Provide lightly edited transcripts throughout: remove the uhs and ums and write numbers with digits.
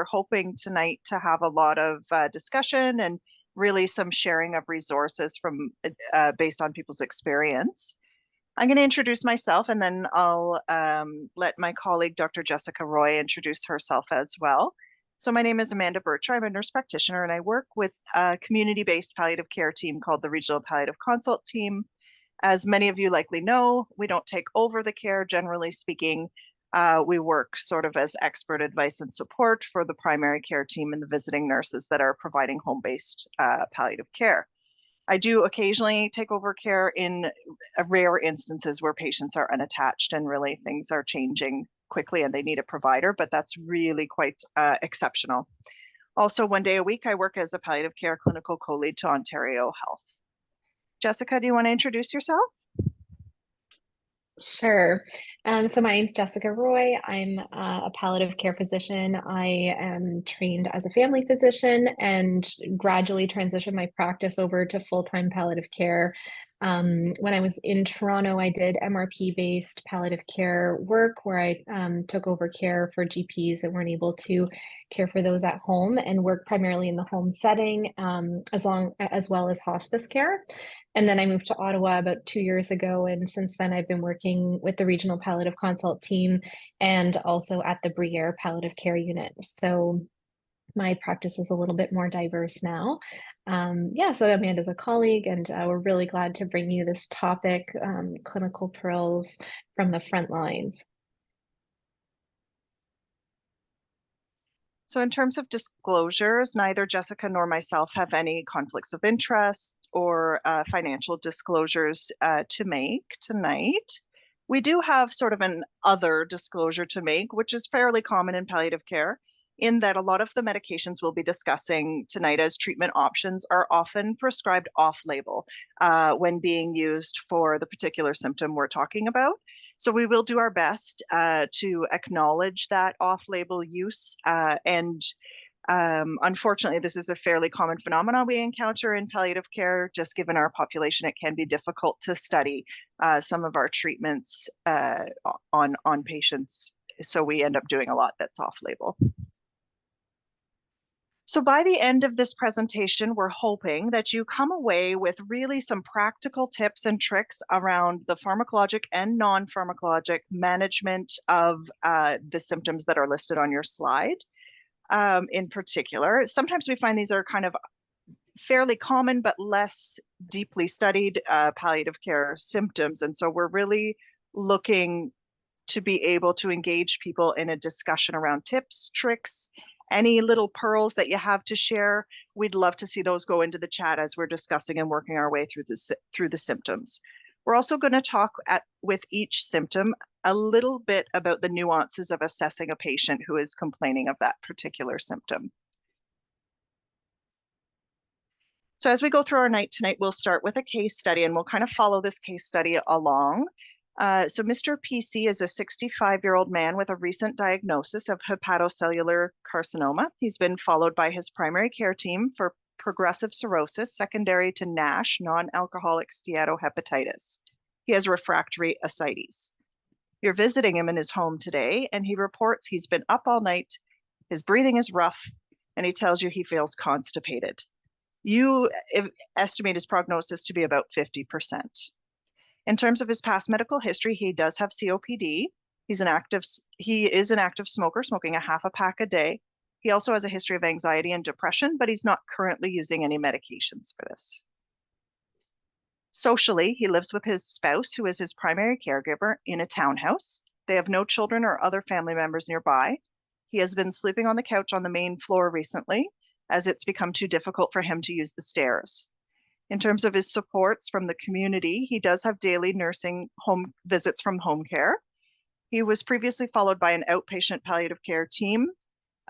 we're hoping tonight to have a lot of discussion and really some sharing of resources from based on people's experience. I'm going to introduce myself, and then I'll let my colleague, Dr. Jessica Roy, introduce herself as well. So my name is Amanda Bircher. I'm a nurse practitioner, and I work with a community-based palliative care team called the Regional Palliative Consult Team. As many of you likely know, we don't take over the care, generally speaking. We work sort of as expert advice and support for the primary care team and the visiting nurses that are providing home-based palliative care. I do occasionally take over care in rare instances where patients are unattached and really things are changing quickly and they need a provider, but that's really quite exceptional. Also, 1 day a week, I work as a palliative care clinical co-lead to Ontario Health. Jessica, do you want to introduce yourself? Sure. So my name's Jessica Roy. I'm a palliative care physician. I am trained as a family physician and gradually transitioned my practice over to full-time palliative care. When I was in Toronto, I did MRP-based palliative care work where I took over care for GPs that weren't able to care for those at home and work primarily in the home setting, as well as hospice care. And then I moved to Ottawa about 2 years ago. And since then, I've been working with the Regional Palliative Consult team and also at the Briere Palliative Care Unit. So my practice is a little bit more diverse now. So Amanda's a colleague, and we're really glad to bring you this topic, clinical pearls from the front lines. So in terms of disclosures, neither Jessica nor myself have any conflicts of interest or financial disclosures to make tonight. We do have sort of an other disclosure to make, which is fairly common in palliative care, in that a lot of the medications we'll be discussing tonight as treatment options are often prescribed off-label when being used for the particular symptom we're talking about. So we will do our best to acknowledge that off-label use. Unfortunately, this is a fairly common phenomenon we encounter in palliative care. Just given our population, it can be difficult to study some of our treatments on patients. So we end up doing a lot that's off-label. So by the end of this presentation, we're hoping that you come away with really some practical tips and tricks around the pharmacologic and non-pharmacologic management of the symptoms that are listed on your slide. In particular, sometimes we find these are kind of fairly common but less deeply studied palliative care symptoms. And so we're really looking to be able to engage people in a discussion around tips, tricks, any little pearls that you have to share. We'd love to see those go into the chat as we're discussing and working our way through the symptoms. We're also going to talk with each symptom a little bit about the nuances of assessing a patient who is complaining of that particular symptom. So as we go through our night tonight, we'll start with a case study and we'll kind of follow this case study along. So Mr. PC is a 65-year-old man with a recent diagnosis of hepatocellular carcinoma. He's been followed by his primary care team for progressive cirrhosis secondary to NASH, non-alcoholic steatohepatitis. He has refractory ascites. You're visiting him in his home today, and he reports he's been up all night, his breathing is rough, and he tells you he feels constipated. You estimate his prognosis to be about 50%. In terms of his past medical history, he does have COPD. He is an active smoker, smoking a half a pack a day. He also has a history of anxiety and depression, but he's not currently using any medications for this. Socially, he lives with his spouse, who is his primary caregiver, in a townhouse. They have no children or other family members nearby. He has been sleeping on the couch on the main floor recently, as it's become too difficult for him to use the stairs. In terms of his supports from the community, he does have daily nursing home visits from home care. He was previously followed by an outpatient palliative care team,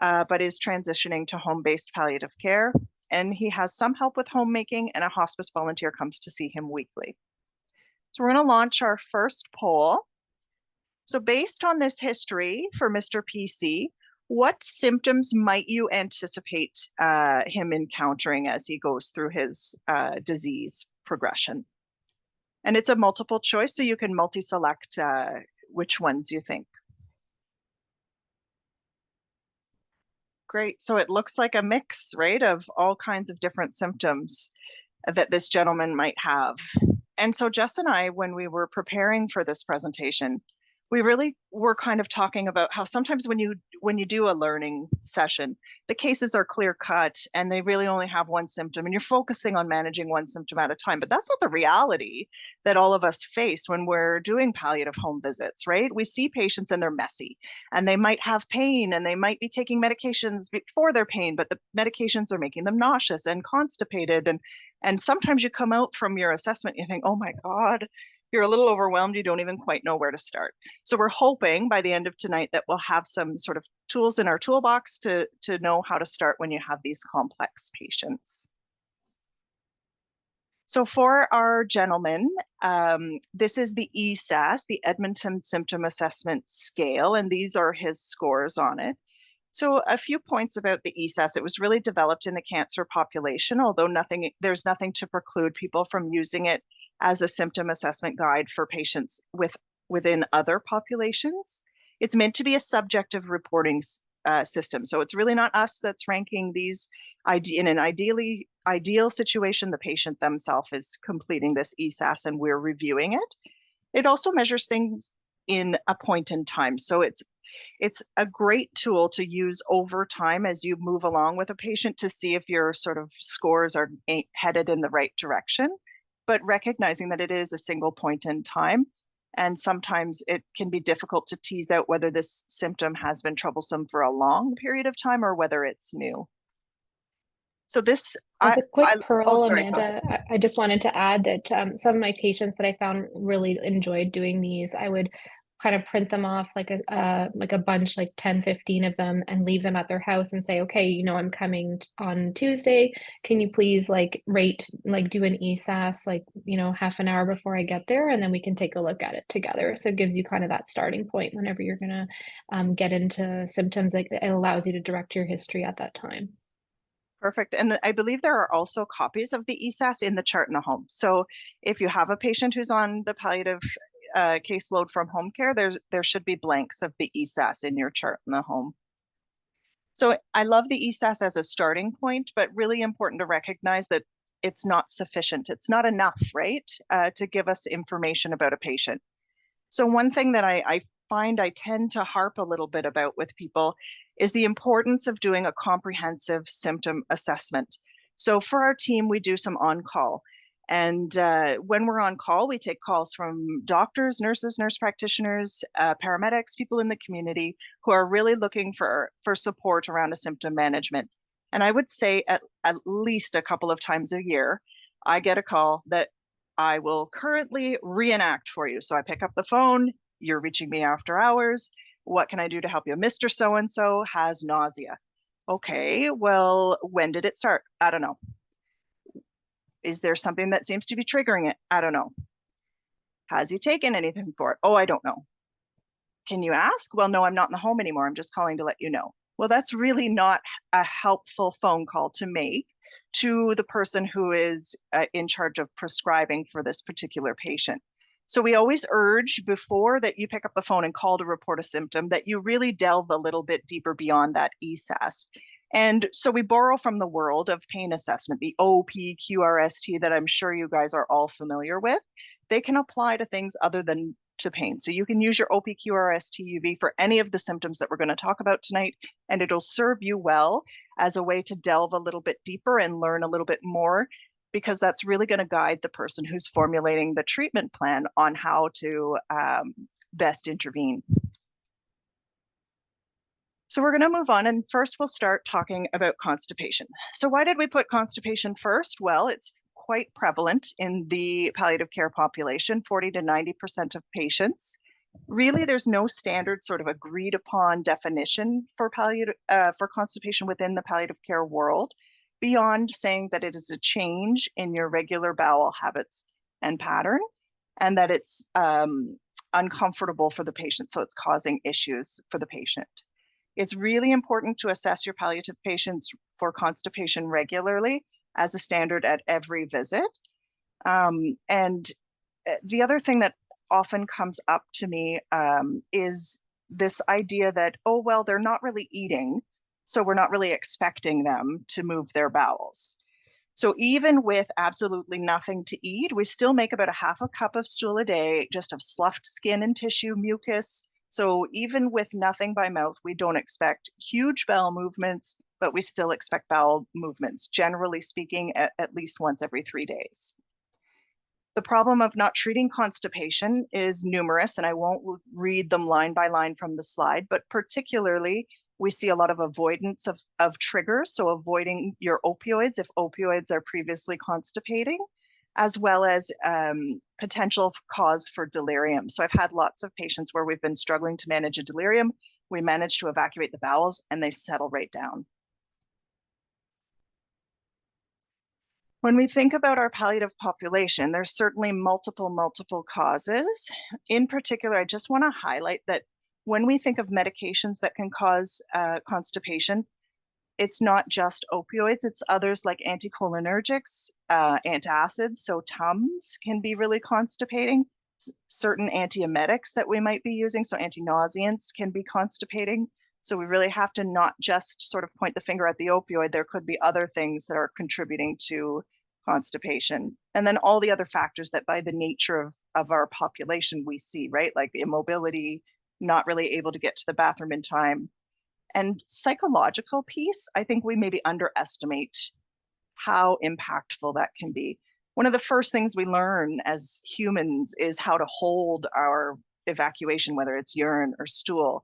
but is transitioning to home-based palliative care. And he has some help with homemaking, and a hospice volunteer comes to see him weekly. So we're going to launch our first poll. So based on this history for Mr. PC, what symptoms might you anticipate him encountering as he goes through his disease progression? And it's a multiple choice, so you can multi-select which ones you think. Great. So it looks like a mix, right, of all kinds of different symptoms that this gentleman might have. And so Jess and I, when we were preparing for this presentation, we really were kind of talking about how sometimes when you do a learning session, the cases are clear cut and they really only have one symptom and you're focusing on managing one symptom at a time. But that's not the reality that all of us face when we're doing palliative home visits, right? We see patients and they're messy and they might have pain and they might be taking medications for their pain, but the medications are making them nauseous and constipated. And sometimes you come out from your assessment, you think, oh my God, you're a little overwhelmed. You don't even quite know where to start. So we're hoping by the end of tonight that we'll have some sort of tools in our toolbox to know how to start when you have these complex patients. So for our gentleman, this is the ESAS, the Edmonton Symptom Assessment Scale, and these are his scores on it. So a few points about the ESAS. It was really developed in the cancer population, although there's nothing to preclude people from using it as a symptom assessment guide for patients within other populations. It's meant to be a subjective reporting system. So it's really not us that's ranking these. In an ideal situation, the patient themselves is completing this ESAS and we're reviewing it. It also measures things in a point in time. So it's a great tool to use over time as you move along with a patient to see if your sort of scores are headed in the right direction, but recognizing that it is a single point in time. And sometimes it can be difficult to tease out whether this symptom has been troublesome for a long period of time or whether it's new. So this, As a quick pearl, sorry, Amanda, I just wanted to add that some of my patients that I found really enjoyed doing these. I would kind of print them off like a bunch, like 10, 15 of them, and leave them at their house and say, okay, you know, I'm coming on Tuesday. Can you please do an ESAS, like, you know, half an hour before I get there, and then we can take a look at it together. So it gives you kind of that starting point whenever you're gonna get into symptoms. Like, it allows you to direct your history at that time. Perfect. And I believe there are also copies of the ESAS in the chart in the home. So if you have a patient who's on the palliative caseload from home care, there should be blanks of the ESAS in your chart in the home. So I love the ESAS as a starting point, but really important to recognize that it's not sufficient. It's not enough, right, to give us information about a patient. So one thing that I find I tend to harp a little bit about with people is the importance of doing a comprehensive symptom assessment. So for our team, we do some on-call. And when we're on call, we take calls from doctors, nurses, nurse practitioners, paramedics, people in the community who are really looking for support around a symptom management. And I would say at least a couple of times a year, I get a call that I will currently reenact for you. So I pick up the phone, you're reaching me after hours. What can I do to help you? Mr. So-and-so has nausea. Okay, well, when did it start? I don't know. Is there something that seems to be triggering it? I don't know. Has he taken anything for it? Oh, I don't know. Can you ask? Well, no, I'm not in the home anymore. I'm just calling to let you know. Well, that's really not a helpful phone call to make to the person who is in charge of prescribing for this particular patient. So we always urge before that you pick up the phone and call to report a symptom that you really delve a little bit deeper beyond that ESAS. And so we borrow from the world of pain assessment, the OPQRST that I'm sure you guys are all familiar with. They can apply to things other than to pain. So you can use your OPQRST-UV for any of the symptoms that we're going to talk about tonight, and it'll serve you well as a way to delve a little bit deeper and learn a little bit more, because that's really going to guide the person who's formulating the treatment plan on how to best intervene. So we're going to move on, and first we'll start talking about constipation. So why did we put constipation first? Well, it's quite prevalent in the palliative care population, 40 to 90% of patients. Really, there's no standard sort of agreed upon definition for constipation within the palliative care world, beyond saying that it is a change in your regular bowel habits and pattern, and that it's uncomfortable for the patient, so it's causing issues for the patient. It's really important to assess your palliative patients for constipation regularly as a standard at every visit. And the other thing that often comes up to me is this idea that, oh, well, they're not really eating, So we're not really expecting them to move their bowels. So even with absolutely nothing to eat, we still make about a half a cup of stool a day, just of sloughed skin and tissue, mucus. So even with nothing by mouth, we don't expect huge bowel movements, but we still expect bowel movements, generally speaking, at least once every 3 days. The problem of not treating constipation is numerous, and I won't read them line by line from the slide, but particularly we see a lot of avoidance of triggers, so avoiding your opioids if opioids are previously constipating, as well as potential cause for delirium. So I've had lots of patients where we've been struggling to manage a delirium. We manage to evacuate the bowels and they settle right down. When we think about our palliative population, there's certainly multiple causes. In particular, I just want to highlight that when we think of medications that can cause constipation, it's not just opioids, it's others like anticholinergics, antacids, so Tums can be really constipating. Certain antiemetics that we might be using, so anti-nauseants can be constipating. So we really have to not just sort of point the finger at the opioid. There could be other things that are contributing to constipation. And then all the other factors that by the nature of our population we see, right? Like the immobility, not really able to get to the bathroom in time. And psychological piece, I think we maybe underestimate how impactful that can be. One of the first things we learn as humans is how to hold our evacuation, whether it's urine or stool.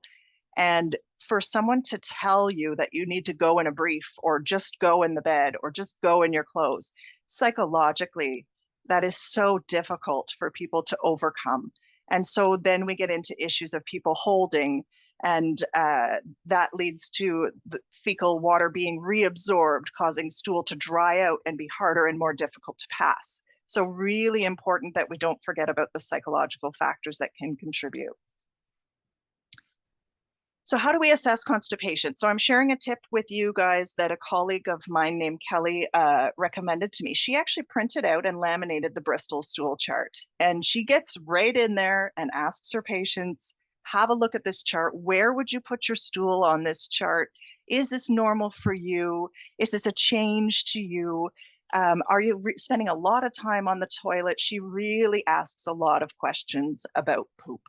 And for someone to tell you that you need to go in a brief or just go in the bed or just go in your clothes, psychologically, that is so difficult for people to overcome. And so then we get into issues of people holding, and that leads to the fecal water being reabsorbed, causing stool to dry out and be harder and more difficult to pass. So really important that we don't forget about the psychological factors that can contribute. So how do we assess constipation? So I'm sharing a tip with you guys that a colleague of mine named Kelly recommended to me. She actually printed out and laminated the Bristol stool chart. And she gets right in there and asks her patients, have a look at this chart. Where would you put your stool on this chart? Is this normal for you? Is this a change to you? Are you spending a lot of time on the toilet? She really asks a lot of questions about poop.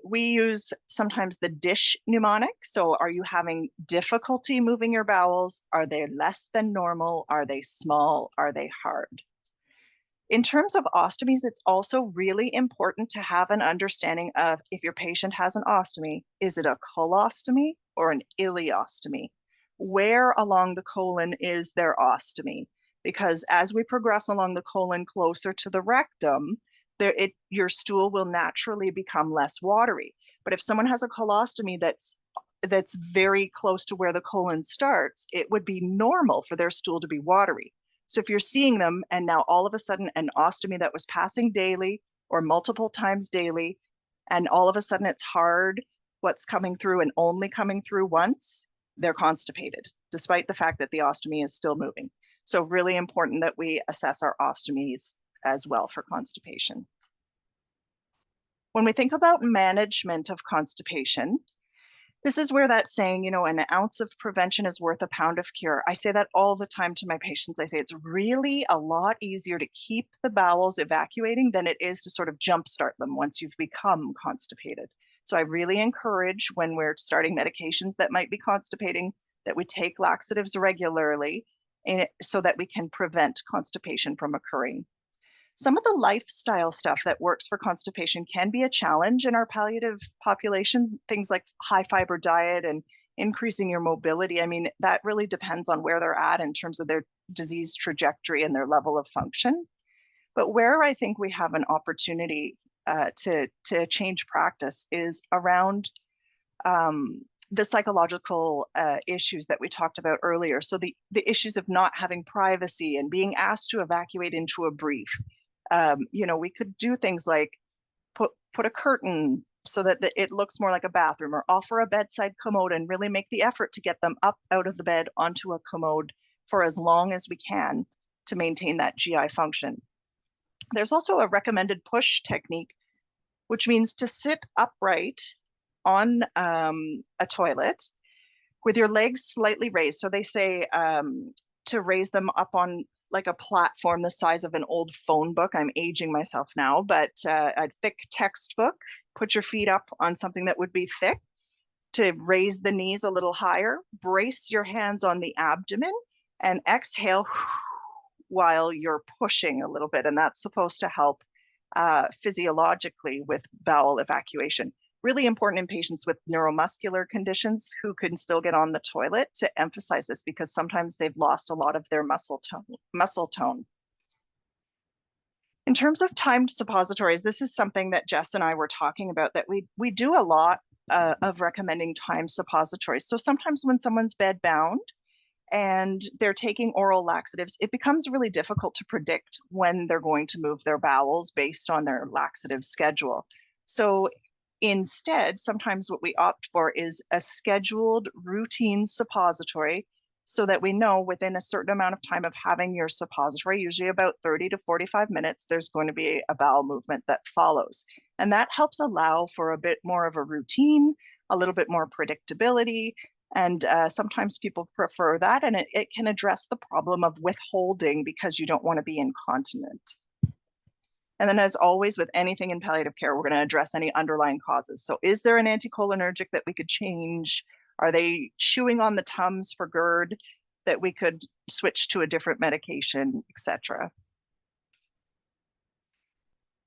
We use sometimes the dish mnemonic. So are you having difficulty moving your bowels? Are they less than normal? Are they small? Are they hard? In terms of ostomies, it's also really important to have an understanding of if your patient has an ostomy, is it a colostomy or an ileostomy? Where along the colon is their ostomy? Because as we progress along the colon closer to the rectum, your stool will naturally become less watery. But if someone has a colostomy that's very close to where the colon starts, it would be normal for their stool to be watery. So if you're seeing them and now all of a sudden an ostomy that was passing daily or multiple times daily, and all of a sudden it's hard, what's coming through and only coming through once, they're constipated, despite the fact that the ostomy is still moving. So really important that we assess our ostomies as well for constipation. When we think about management of constipation, this is where that saying, an ounce of prevention is worth a pound of cure. I say that all the time to my patients. I say it's really a lot easier to keep the bowels evacuating than it is to sort of jumpstart them once you've become constipated. So I really encourage when we're starting medications that might be constipating that we take laxatives regularly so that we can prevent constipation from occurring. Some of the lifestyle stuff that works for constipation can be a challenge in our palliative population, things like high fiber diet and increasing your mobility. I mean, that really depends on where they're at in terms of their disease trajectory and their level of function. But where I think we have an opportunity to change practice is around the psychological issues that we talked about earlier. So the issues of not having privacy and being asked to evacuate into a brief. We could do things like put a curtain so that it looks more like a bathroom, or offer a bedside commode and really make the effort to get them up out of the bed onto a commode for as long as we can to maintain that GI function. There's also a recommended push technique, which means to sit upright on a toilet with your legs slightly raised. So they say to raise them up on like a platform the size of an old phone book. I'm aging myself now, but a thick textbook. Put your feet up on something that would be thick to raise the knees a little higher. Brace your hands on the abdomen and exhale while you're pushing a little bit. And that's supposed to help physiologically with bowel evacuation. Really important in patients with neuromuscular conditions who can still get on the toilet to emphasize this, because sometimes they've lost a lot of their muscle tone. In terms of timed suppositories, this is something that Jess and I were talking about, that we do a lot of recommending timed suppositories. So sometimes when someone's bedbound and they're taking oral laxatives, it becomes really difficult to predict when they're going to move their bowels based on their laxative schedule. So instead, sometimes what we opt for is a scheduled routine suppository, so that we know within a certain amount of time of having your suppository, usually about 30 to 45 minutes, there's going to be a bowel movement that follows. And that helps allow for a bit more of a routine, a little bit more predictability. And sometimes people prefer that, and it can address the problem of withholding because you don't want to be incontinent. And then, as always, with anything in palliative care, we're going to address any underlying causes. So is there an anticholinergic that we could change? Are they chewing on the Tums for GERD that we could switch to a different medication, etc.?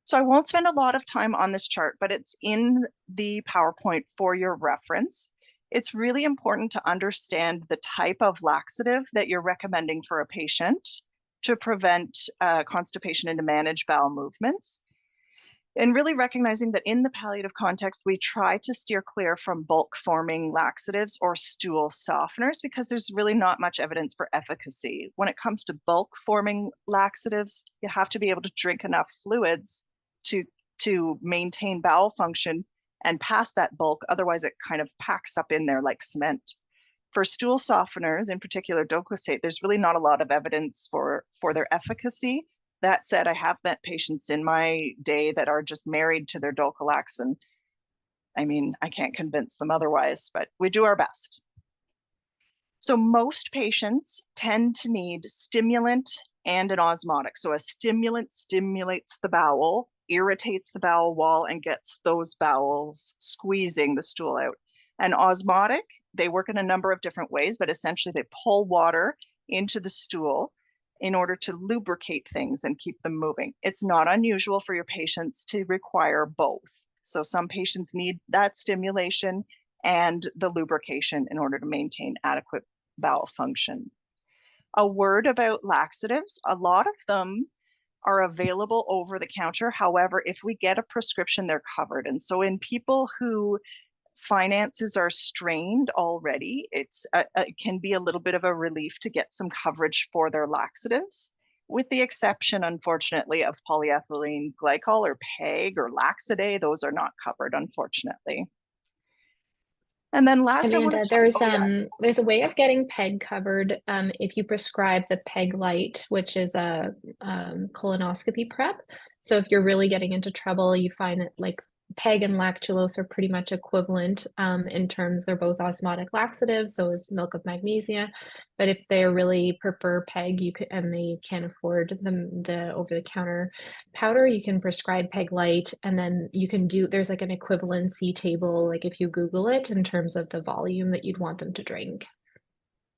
So I won't spend a lot of time on this chart, but it's in the PowerPoint for your reference. It's really important to understand the type of laxative that you're recommending for a patient to prevent constipation and to manage bowel movements. And really recognizing that in the palliative context, we try to steer clear from bulk forming laxatives or stool softeners, because there's really not much evidence for efficacy. When it comes to bulk forming laxatives, you have to be able to drink enough fluids to maintain bowel function and pass that bulk. Otherwise, it kind of packs up in there like cement. For stool softeners, in particular docosate, there's really not a lot of evidence for their efficacy. That said, I have met patients in my day that are just married to their Dulcolax, and I mean, I can't convince them otherwise, but we do our best. So most patients tend to need stimulant and an osmotic. So a stimulant stimulates the bowel, irritates the bowel wall, and gets those bowels squeezing the stool out. An osmotic, they work in a number of different ways, but essentially they pull water into the stool in order to lubricate things and keep them moving. It's not unusual for your patients to require both. So some patients need that stimulation and the lubrication in order to maintain adequate bowel function. A word about laxatives: a lot of them are available over the counter. However, if we get a prescription, they're covered. And so in people who finances are strained already, it can be a little bit of a relief to get some coverage for their laxatives, with the exception, unfortunately, of polyethylene glycol or PEG or Laxative. Those are not covered, unfortunately. And then last, Amanda, there's a way of getting PEG covered if you prescribe the PEG Light, which is a colonoscopy prep. So if you're really getting into trouble, you find that like PEG and lactulose are pretty much equivalent in terms they're both osmotic laxatives, so is milk of magnesia. But if they really prefer PEG, you could, and they can't afford the over-the-counter powder, you can prescribe PEG Light, and then you can do, there's like an equivalency table, like if you Google it, in terms of the volume that you'd want them to drink.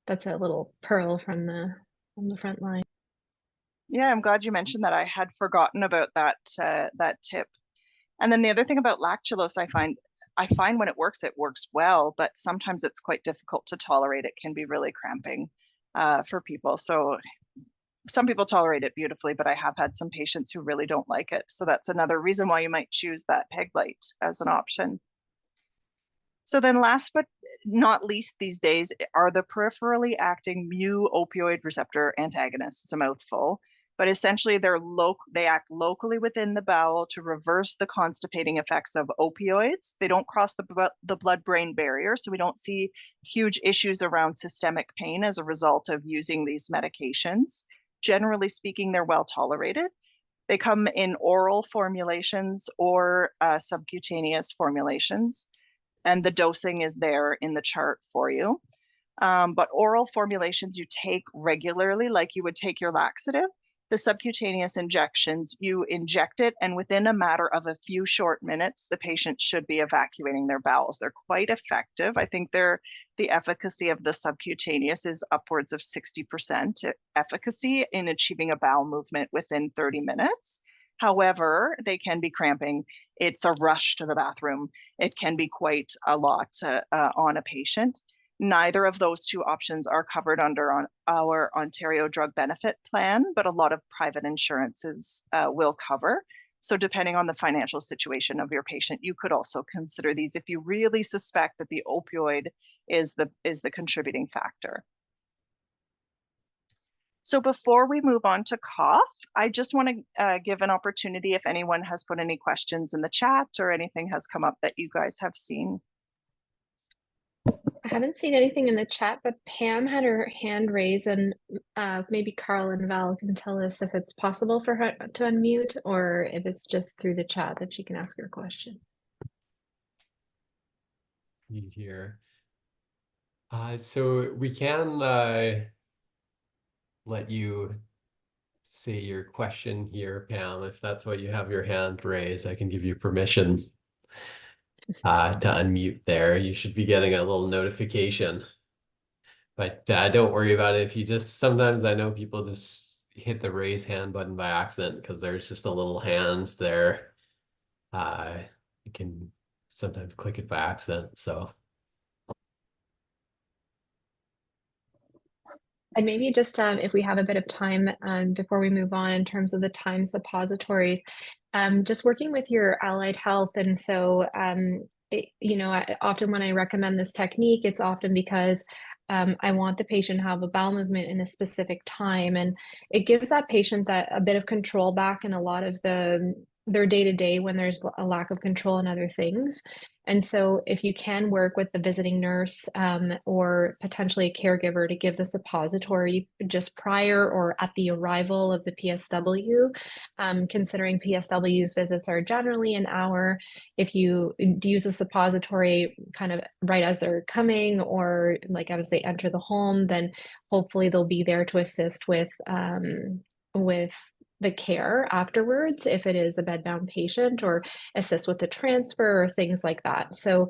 That's a little pearl from the Frontline. Yeah, I'm glad you mentioned that. I had forgotten about that tip. And then the other thing about lactulose, I find when it works well, but sometimes it's quite difficult to tolerate. It can be really cramping for people. So some people tolerate it beautifully, but I have had some patients who really don't like it. So that's another reason why you might choose that PEG Light as an option. So then last but not least these days are the peripherally acting mu opioid receptor antagonists. It's a mouthful. But essentially they act locally within the bowel to reverse the constipating effects of opioids. They don't cross the blood-brain barrier, so we don't see huge issues around systemic pain as a result of using these medications. Generally speaking, they're well tolerated. They come in oral formulations or subcutaneous formulations, and the dosing is there in the chart for you. But oral formulations you take regularly, like you would take your laxative. The subcutaneous injections, you inject it, and within a matter of a few short minutes, the patient should be evacuating their bowels. They're quite effective. I think the efficacy of the subcutaneous is upwards of 60% efficacy in achieving a bowel movement within 30 minutes. However, they can be cramping. It's a rush to the bathroom. It can be quite a lot on a patient. Neither of those two options are covered under our Ontario Drug Benefit Plan, but a lot of private insurances will cover. So depending on the financial situation of your patient, you could also consider these if you really suspect that the opioid is the contributing factor. So before we move on to cough, I just want to give an opportunity if anyone has put any questions in the chat or anything has come up that you guys have seen. I haven't seen anything in the chat, but Pam had her hand raised, and maybe Carl and Val can tell us if it's possible for her to unmute or if it's just through the chat that she can ask her question. See here. So we can let you say your question here, Pam. If that's what you have your hand raised, I can give you permission to unmute there. You should be getting a little notification. But don't worry about it. If you just, sometimes I know people just hit the raise hand button by accident because there's just a little hand there. You can sometimes click it by accident. So. And maybe just if we have a bit of time before we move on in terms of the time suppositories, just working with your allied health. And so, often when I recommend this technique, it's often because I want the patient to have a bowel movement in a specific time. And it gives that patient a bit of control back in a lot of their day-to-day when there's a lack of control in other things. And so if you can work with the visiting nurse or potentially a caregiver to give the suppository just prior or at the arrival of the PSW, considering PSW's visits are generally an hour, if you use a suppository kind of right as they're coming or like as they enter the home, then hopefully they'll be there to assist with the care afterwards if it is a bedbound patient, or assist with the transfer or things like that. So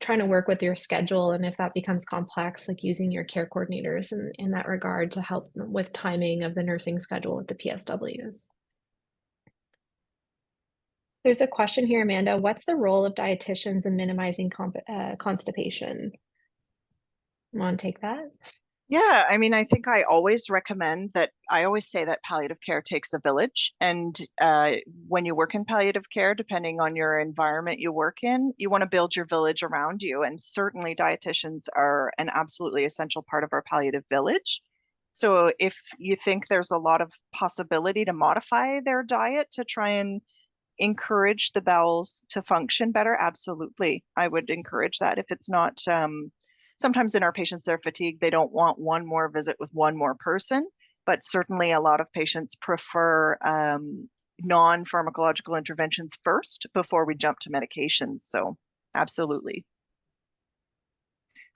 trying to work with your schedule, and if that becomes complex, like using your care coordinators in that regard to help with timing of the nursing schedule with the PSWs. There's a question here, Amanda. What's the role of dietitians in minimizing constipation? Want to take that? Yeah, I mean, I think I always recommend that. I always say that palliative care takes a village. And when you work in palliative care, depending on your environment you work in, you want to build your village around you. And certainly dietitians are an absolutely essential part of our palliative village. So if you think there's a lot of possibility to modify their diet to try and encourage the bowels to function better, absolutely. I would encourage that. If it's not, sometimes in our patients, they're fatigued. They don't want one more visit with one more person, but certainly a lot of patients prefer non-pharmacological interventions first before we jump to medications. So absolutely.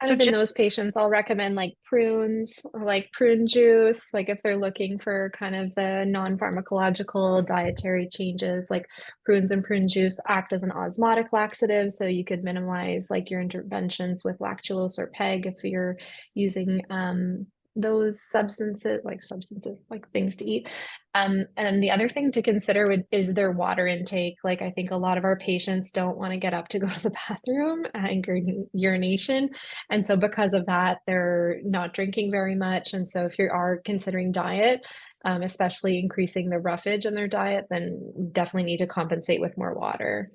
So in those patients, I'll recommend like prunes or like prune juice, like if they're looking for kind of the non-pharmacological dietary changes, like prunes and prune juice act as an osmotic laxative. So you could minimize like your interventions with lactulose or PEG if you're using those substances like things to eat. And the other thing to consider is their water intake. Like I think a lot of our patients don't want to get up to go to the bathroom and urination. And so because of that, they're not drinking very much. And so if you are considering diet, especially increasing the roughage in their diet, then definitely need to compensate with more water.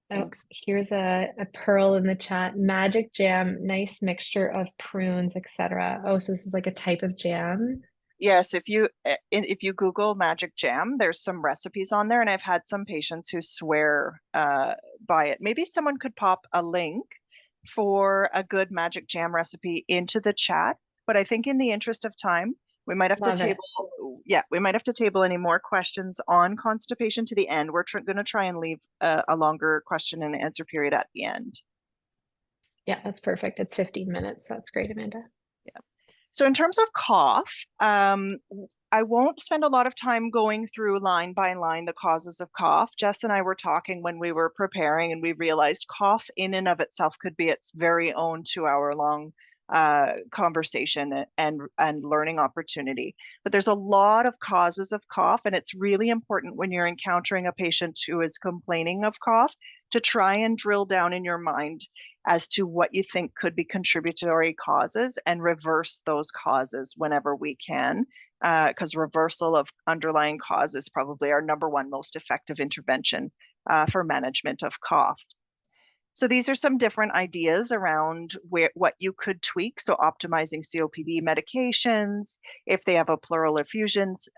Thanks. Oh, here's a pearl in the chat. Magic jam, nice mixture of prunes, etc. Oh, so this is like a type of jam. Yes, if you Google magic jam, there's some recipes on there, and I've had some patients who swear by it. Maybe someone could pop a link for a good magic jam recipe into the chat. But I think in the interest of time, we might have to table. Yeah, we might have to table any more questions on constipation to the end. We're going to try and leave a longer question and answer period at the end. Yeah, that's perfect. It's 15 minutes. That's great, Amanda. So in terms of cough, I won't spend a lot of time going through line by line the causes of cough. Jess and I were talking when we were preparing, and we realized cough in and of itself could be its very own 2-hour long conversation and learning opportunity. But there's a lot of causes of cough, and it's really important when you're encountering a patient who is complaining of cough to try and drill down in your mind as to what you think could be contributory causes and reverse those causes whenever we can, because reversal of underlying cause is probably our #1 most effective intervention for management of cough. So these are some different ideas around what you could tweak. So optimizing COPD medications, if they have a pleural effusions,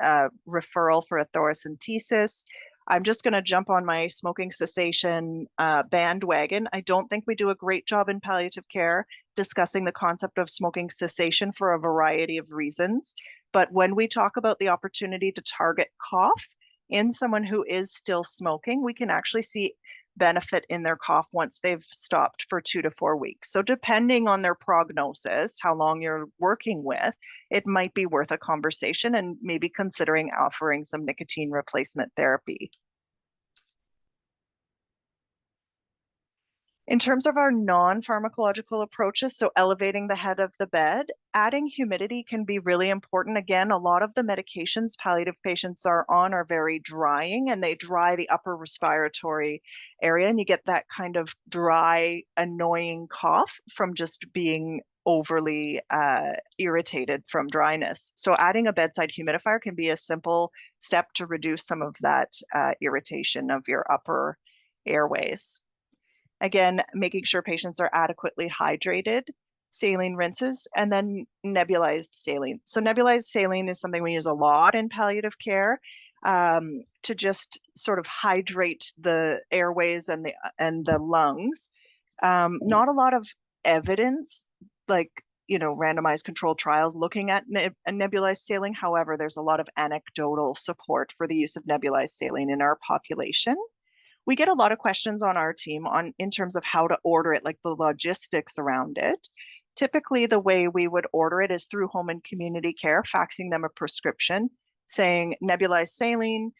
referral for a thoracentesis. I'm just going to jump on my smoking cessation bandwagon. I don't think we do a great job in palliative care discussing the concept of smoking cessation for a variety of reasons. But when we talk about the opportunity to target cough in someone who is still smoking, we can actually see benefit in their cough once they've stopped for 2 to 4 weeks. So depending on their prognosis, how long you're working with, it might be worth a conversation and maybe considering offering some nicotine replacement therapy. In terms of our non-pharmacological approaches, so elevating the head of the bed, adding humidity can be really important. Again, a lot of the medications palliative patients are on are very drying, and they dry the upper respiratory area, and you get that kind of dry, annoying cough from just being overly irritated from dryness. So adding a bedside humidifier can be a simple step to reduce some of that irritation of your upper airways. Again, making sure patients are adequately hydrated, saline rinses, and then nebulized saline. So nebulized saline is something we use a lot in palliative care to just sort of hydrate the airways and the lungs. Not a lot of evidence, like randomized controlled trials looking at nebulized saline. However, there's a lot of anecdotal support for the use of nebulized saline in our population. We get a lot of questions on our team in terms of how to order it, like the logistics around it. Typically, the way we would order it is through home and community care, faxing them a prescription saying nebulized saline,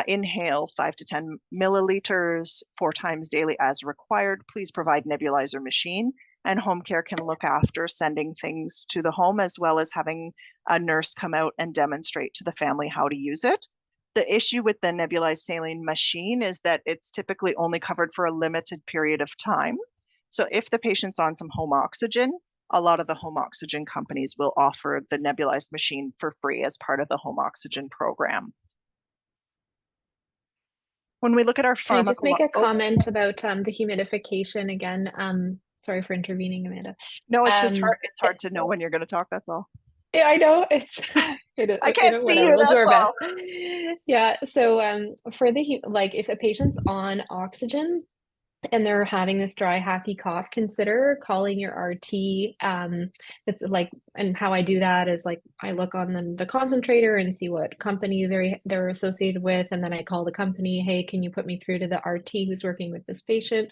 inhale 5 to 10 milliliters 4 times daily as required. Please provide nebulizer machine, and home care can look after sending things to the home as well as having a nurse come out and demonstrate to the family how to use it. The issue with the nebulized saline machine is that it's typically only covered for a limited period of time. So if the patient's on some home oxygen, a lot of the home oxygen companies will offer the nebulized machine for free as part of the home oxygen program. When we look at our Can I just make a comment about the humidification again? Sorry for intervening, Amanda. No, it's just hard. It's hard to know when you're going to talk. That's all. Yeah, I know it's. I can't see whatever. you. We'll do our That's best. Yeah. So for the if a patient's on oxygen and they're having this dry, hacky cough, consider calling your RT. It's like, and how I do that is like I look on the concentrator and see what company they're associated with, and then I call the company. Hey, can you put me through to the RT who's working with this patient?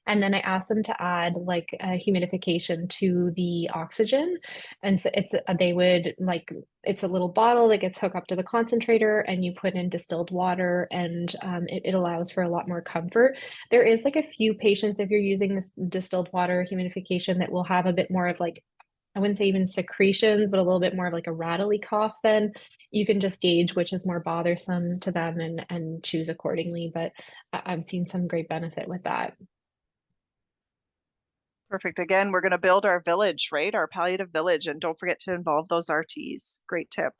And then I ask them to add like humidification to the oxygen, and so they would like. It's a little bottle that gets hooked up to the concentrator, and you put in distilled water, and it allows for a lot more comfort. There is like a few patients, if you're using this distilled water humidification, that will have a bit more of like, I wouldn't say even secretions, but a little bit more of like a rattly cough. Then you can just gauge which is more bothersome to them and choose accordingly. But I've seen some great benefit with that. Perfect. Again, we're going to build our village, right? Our palliative village, and don't forget to involve those RTs. Great tip.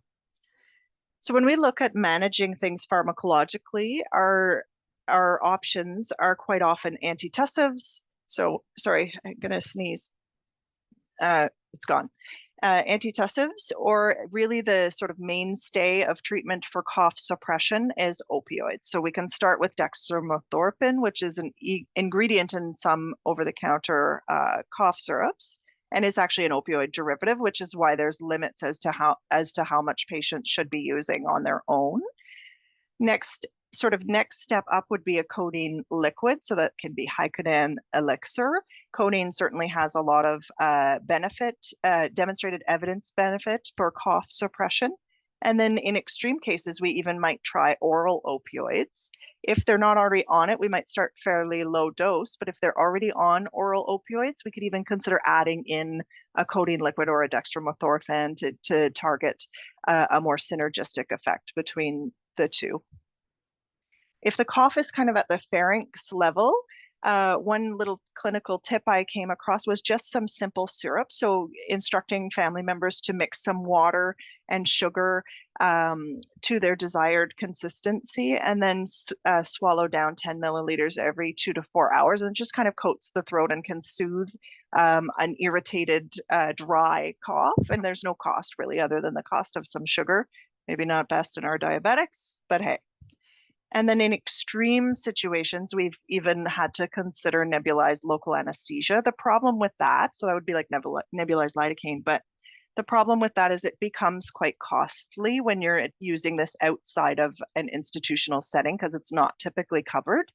So when we look at managing things pharmacologically, our options are quite often antitussives. So sorry, I'm going to sneeze. It's gone. Antitussives, or really the sort of mainstay of treatment for cough suppression, is opioids. So we can start with dextromethorphan, which is an ingredient in some over-the-counter cough syrups, and is actually an opioid derivative, which is why there's limits as to how much patients should be using on their own. Next, sort of next step up would be a codeine liquid. So that can be Hycodan elixir. Codeine certainly has a lot of benefit, demonstrated evidence benefit for cough suppression. And then in extreme cases, we even might try oral opioids. If they're not already on it, we might start fairly low dose, but if they're already on oral opioids, we could even consider adding in a codeine liquid or a dextromethorphan to target a more synergistic effect between the two. If the cough is kind of at the pharynx level, one little clinical tip I came across was just some simple syrup. So instructing family members to mix some water and sugar to their desired consistency, and then swallow down 10 milliliters every 2 to 4 hours, and just kind of coats the throat and can soothe an irritated, dry cough. And there's no cost really other than the cost of some sugar. Maybe not best in our diabetics, but hey. And then in extreme situations, we've even had to consider nebulized local anesthesia. The problem with that, so that would be like nebulized lidocaine, but the problem with that is it becomes quite costly when you're using this outside of an institutional setting because it's not typically covered.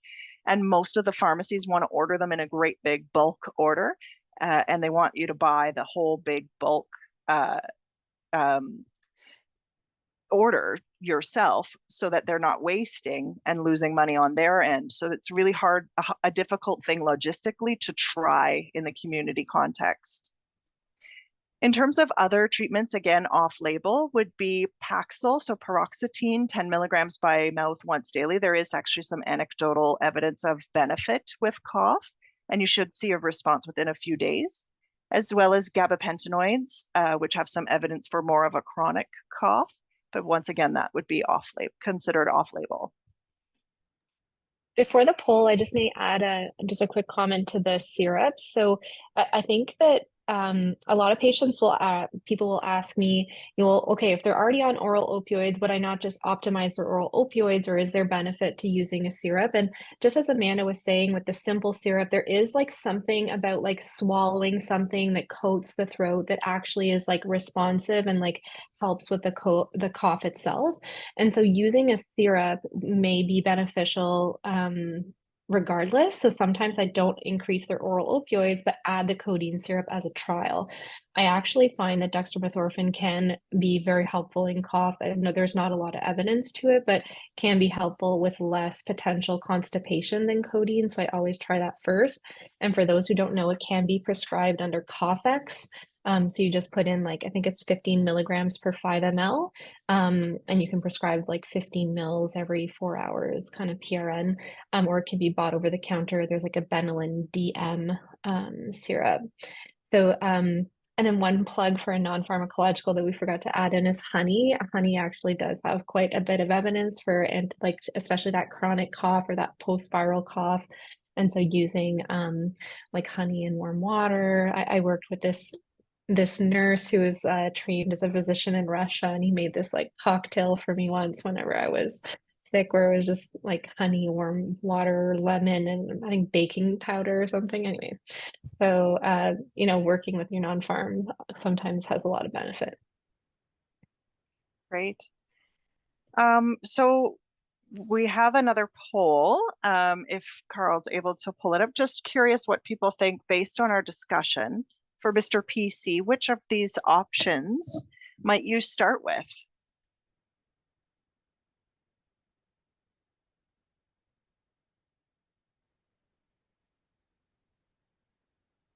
And most of the pharmacies want to order them in a great big bulk order, and they want you to buy the whole big bulk order yourself so that they're not wasting and losing money on their end. So it's really hard, a difficult thing logistically to try in the community context. In terms of other treatments, again, off-label would be Paxil, so paroxetine, 10 milligrams by mouth once daily. There is actually some anecdotal evidence of benefit with cough, and you should see a response within a few days, as well as gabapentinoids, which have some evidence for more of a chronic cough. But once again, that would be considered off-label. Before the poll, I just may add just a quick comment to the syrup. So I think that a lot of people will ask me, okay, if they're already on oral opioids, would I not just optimize their oral opioids, or is there benefit to using a syrup? And just as Amanda was saying, with the simple syrup, there is like something about like swallowing something that coats the throat that actually is like responsive and like helps with the cough itself. And so using a syrup may be beneficial regardless. So sometimes I don't increase their oral opioids, but add the codeine syrup as a trial. I actually find that dextromethorphan can be very helpful in cough. I know there's not a lot of evidence to it, but can be helpful with less potential constipation than codeine. So I always try that first. And for those who don't know, it can be prescribed under Coughx. So you just put in like, I think it's 15 milligrams per 5 ml. And you can prescribe like 15 mils every 4 hours, kind of PRN, or it can be bought over the counter. There's like a Benylin DM syrup. So, and then one plug for a non-pharmacological that we forgot to add in is honey. Honey actually does have quite a bit of evidence for, and like, especially that chronic cough or that post-viral cough. And so using like honey and warm water. I worked with this nurse who was trained as a physician in Russia, and he made this like cocktail for me once whenever I was sick, where it was just like honey, warm water, lemon, and I think baking powder or something. Anyway, so working with your non-pharm sometimes has a lot of benefit. Great. So we have another poll. If Carl's able to pull it up, just curious what people think based on our discussion. For Mr. PC, which of these options might you start with?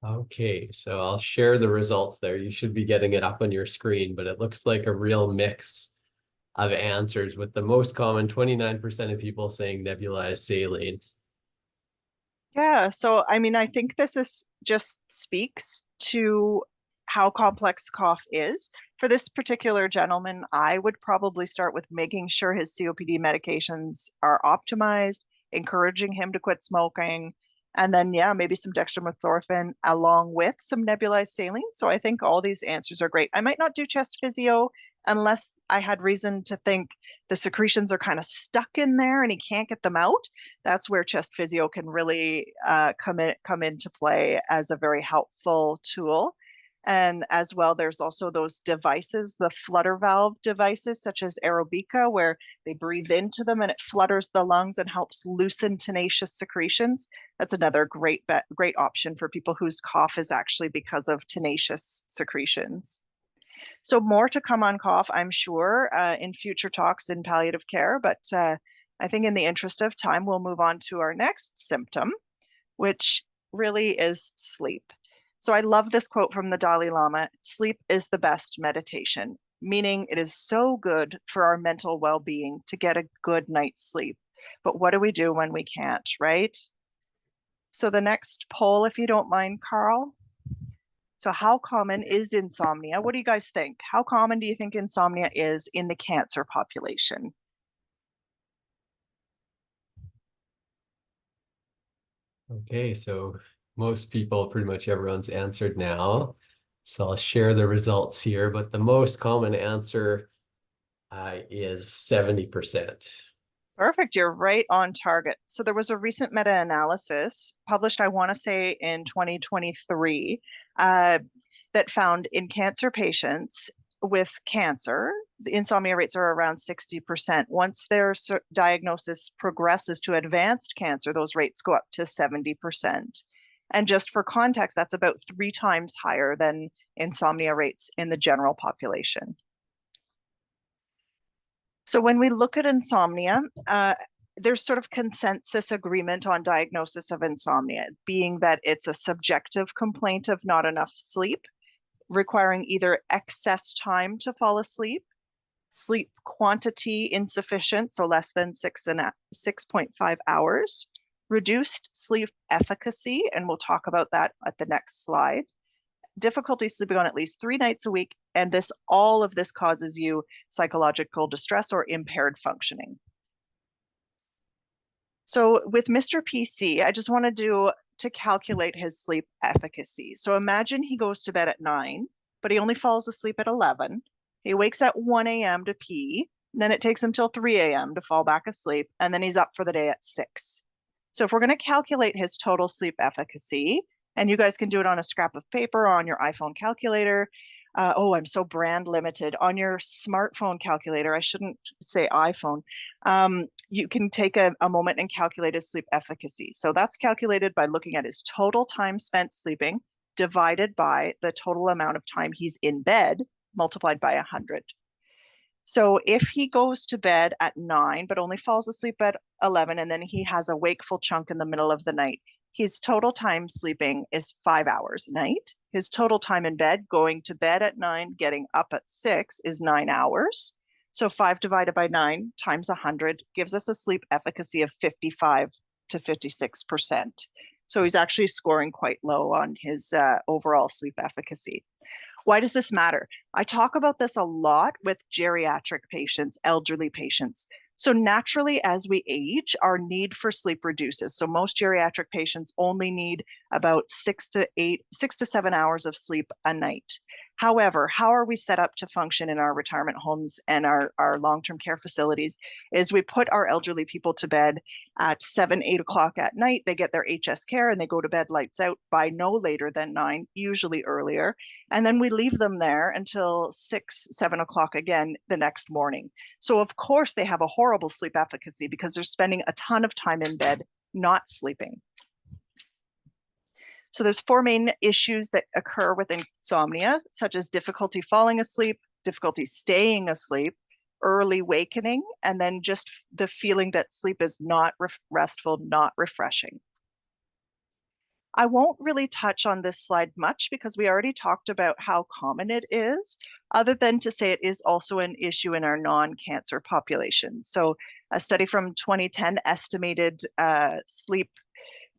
Okay, so I'll share the results there. You should be getting it up on your screen, but it looks like a real mix of answers, with the most common 29% of people saying nebulized saline. Yeah, so I mean, I think this is just speaks to how complex cough is. For this particular gentleman, I would probably start with making sure his COPD medications are optimized, encouraging him to quit smoking, and then, yeah, maybe some dextromethorphan along with some nebulized saline. So I think all these answers are great. I might not do chest physio unless I had reason to think the secretions are kind of stuck in there and he can't get them out. That's where chest physio can really come into play as a very helpful tool. And as well, there's also those devices, the flutter valve devices, such as Aerobica, where they breathe into them and it flutters the lungs and helps loosen tenacious secretions. That's another great option for people whose cough is actually because of tenacious secretions. So more to come on cough, I'm sure, in future talks in palliative care, but I think in the interest of time, we'll move on to our next symptom, which really is sleep. So I love this quote from the Dalai Lama: sleep is the best meditation, meaning it is so good for our mental well-being to get a good night's sleep. But what do we do when we can't, right? So the next poll, if you don't mind, Carl. So how common is insomnia? What do you guys think? How common do you think insomnia is in the cancer population? Okay, so most people, pretty much everyone's answered now. So I'll share the results here, but the most common answer is 70%. Perfect, you're right on target. So there was a recent meta-analysis published, I want to say in 2023, that found in cancer patients with cancer, the insomnia rates are around 60%. Once their diagnosis progresses to advanced cancer, those rates go up to 70%. And just for context, that's about 3 times higher than insomnia rates in the general population. So when we look at insomnia, there's sort of consensus agreement on diagnosis of insomnia, being that it's a subjective complaint of not enough sleep, requiring either excess time to fall asleep, sleep quantity insufficient, so less than 6.5 hours, reduced sleep efficacy, and we'll talk about that at the next slide, difficulty sleeping on at least 3 nights a week, and all of this causes you psychological distress or impaired functioning. So with Mr. PC, I just want to calculate his sleep efficacy. So imagine he goes to bed at 9, but he only falls asleep at 11. He wakes at 1 a.m. to pee, and then it takes him till 3 a.m. to fall back asleep, and then he's up for the day at 6. So if we're going to calculate his total sleep efficacy, and you guys can do it on a scrap of paper or on your iPhone calculator. Oh, I'm so brand limited. On your smartphone calculator, I shouldn't say iPhone. You can take a moment and calculate his sleep efficacy. So that's calculated by looking at his total time spent sleeping divided by the total amount of time he's in bed multiplied by 100. So if he goes to bed at 9, but only falls asleep at 11, and then he has a wakeful chunk in the middle of the night, his total time sleeping is 5 hours a night. His total time in bed, going to bed at 9, getting up at 6, is 9 hours. So 5 divided by 9 times 100 gives us a sleep efficacy of 55 to 56%. So he's actually scoring quite low on his overall sleep efficacy. Why does this matter? I talk about this a lot with geriatric patients, elderly patients. So naturally, as we age, our need for sleep reduces. So most geriatric patients only need about 6 to 7 hours of sleep a night. However, how are we set up to function in our retirement homes and our long-term care facilities is we put our elderly people to bed at 7, 8 o'clock at night. They get their HS care and they go to bed lights out by no later than 9, usually earlier. And then we leave them there until 6, 7 o'clock again the next morning. So of course they have a horrible sleep efficacy because they're spending a ton of time in bed not sleeping. So there's 4 main issues that occur with insomnia, such as difficulty falling asleep, difficulty staying asleep, early wakening, and then just the feeling that sleep is not restful, not refreshing. I won't really touch on this slide much because we already talked about how common it is, other than to say it is also an issue in our non-cancer population. So a study from 2010 estimated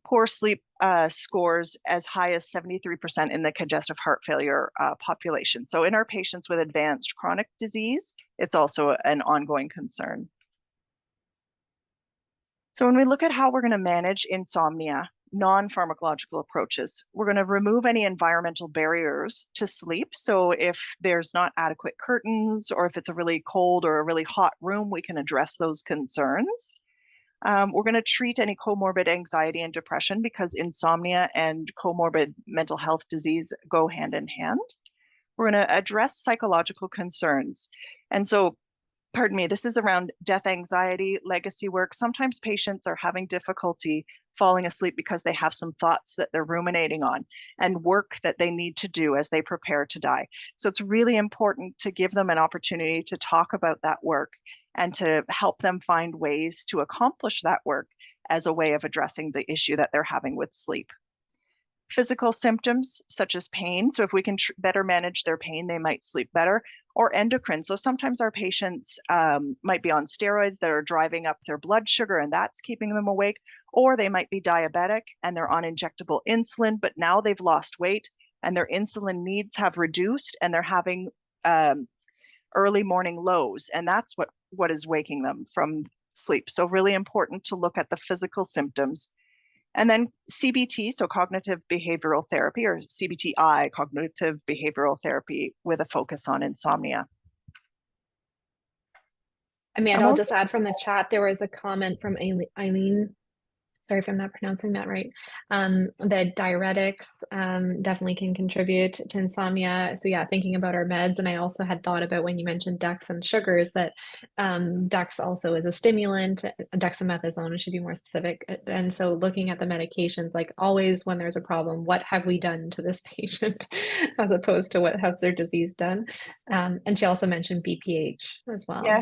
poor sleep scores as high as 73% in the congestive heart failure population. So in our patients with advanced chronic disease, it's also an ongoing concern. So when we look at how we're going to manage insomnia, non-pharmacological approaches, we're going to remove any environmental barriers to sleep. So if there's not adequate curtains, or if it's a really cold or a really hot room, we can address those concerns. We're going to treat any comorbid anxiety and depression because insomnia and comorbid mental health disease go hand in hand. We're going to address psychological concerns. And so, pardon me, this is around death anxiety, legacy work. Sometimes patients are having difficulty falling asleep because they have some thoughts that they're ruminating on and work that they need to do as they prepare to die. So it's really important to give them an opportunity to talk about that work and to help them find ways to accomplish that work as a way of addressing the issue that they're having with sleep. Physical symptoms such as pain. So if we can better manage their pain, they might sleep better. Or endocrine. So sometimes our patients might be on steroids that are driving up their blood sugar and that's keeping them awake. Or they might be diabetic and they're on injectable insulin, but now they've lost weight and their insulin needs have reduced and they're having early morning lows. And that's what is waking them from sleep. So really important to look at the physical symptoms. And then CBT, so cognitive behavioral therapy, or CBTI, cognitive behavioral therapy, with a focus on insomnia. Amanda, I'll just add from the chat, there was a comment from Eileen. Sorry if I'm not pronouncing that right. That diuretics definitely can contribute to insomnia. So yeah, thinking about our meds. And I also had thought about when you mentioned Dex and sugars that Dex also is a stimulant, dexamethasone, should be more specific. And so looking at the medications, like always when there's a problem, what have we done to this patient as opposed to what has their disease done? And she also mentioned BPH as well. Yeah.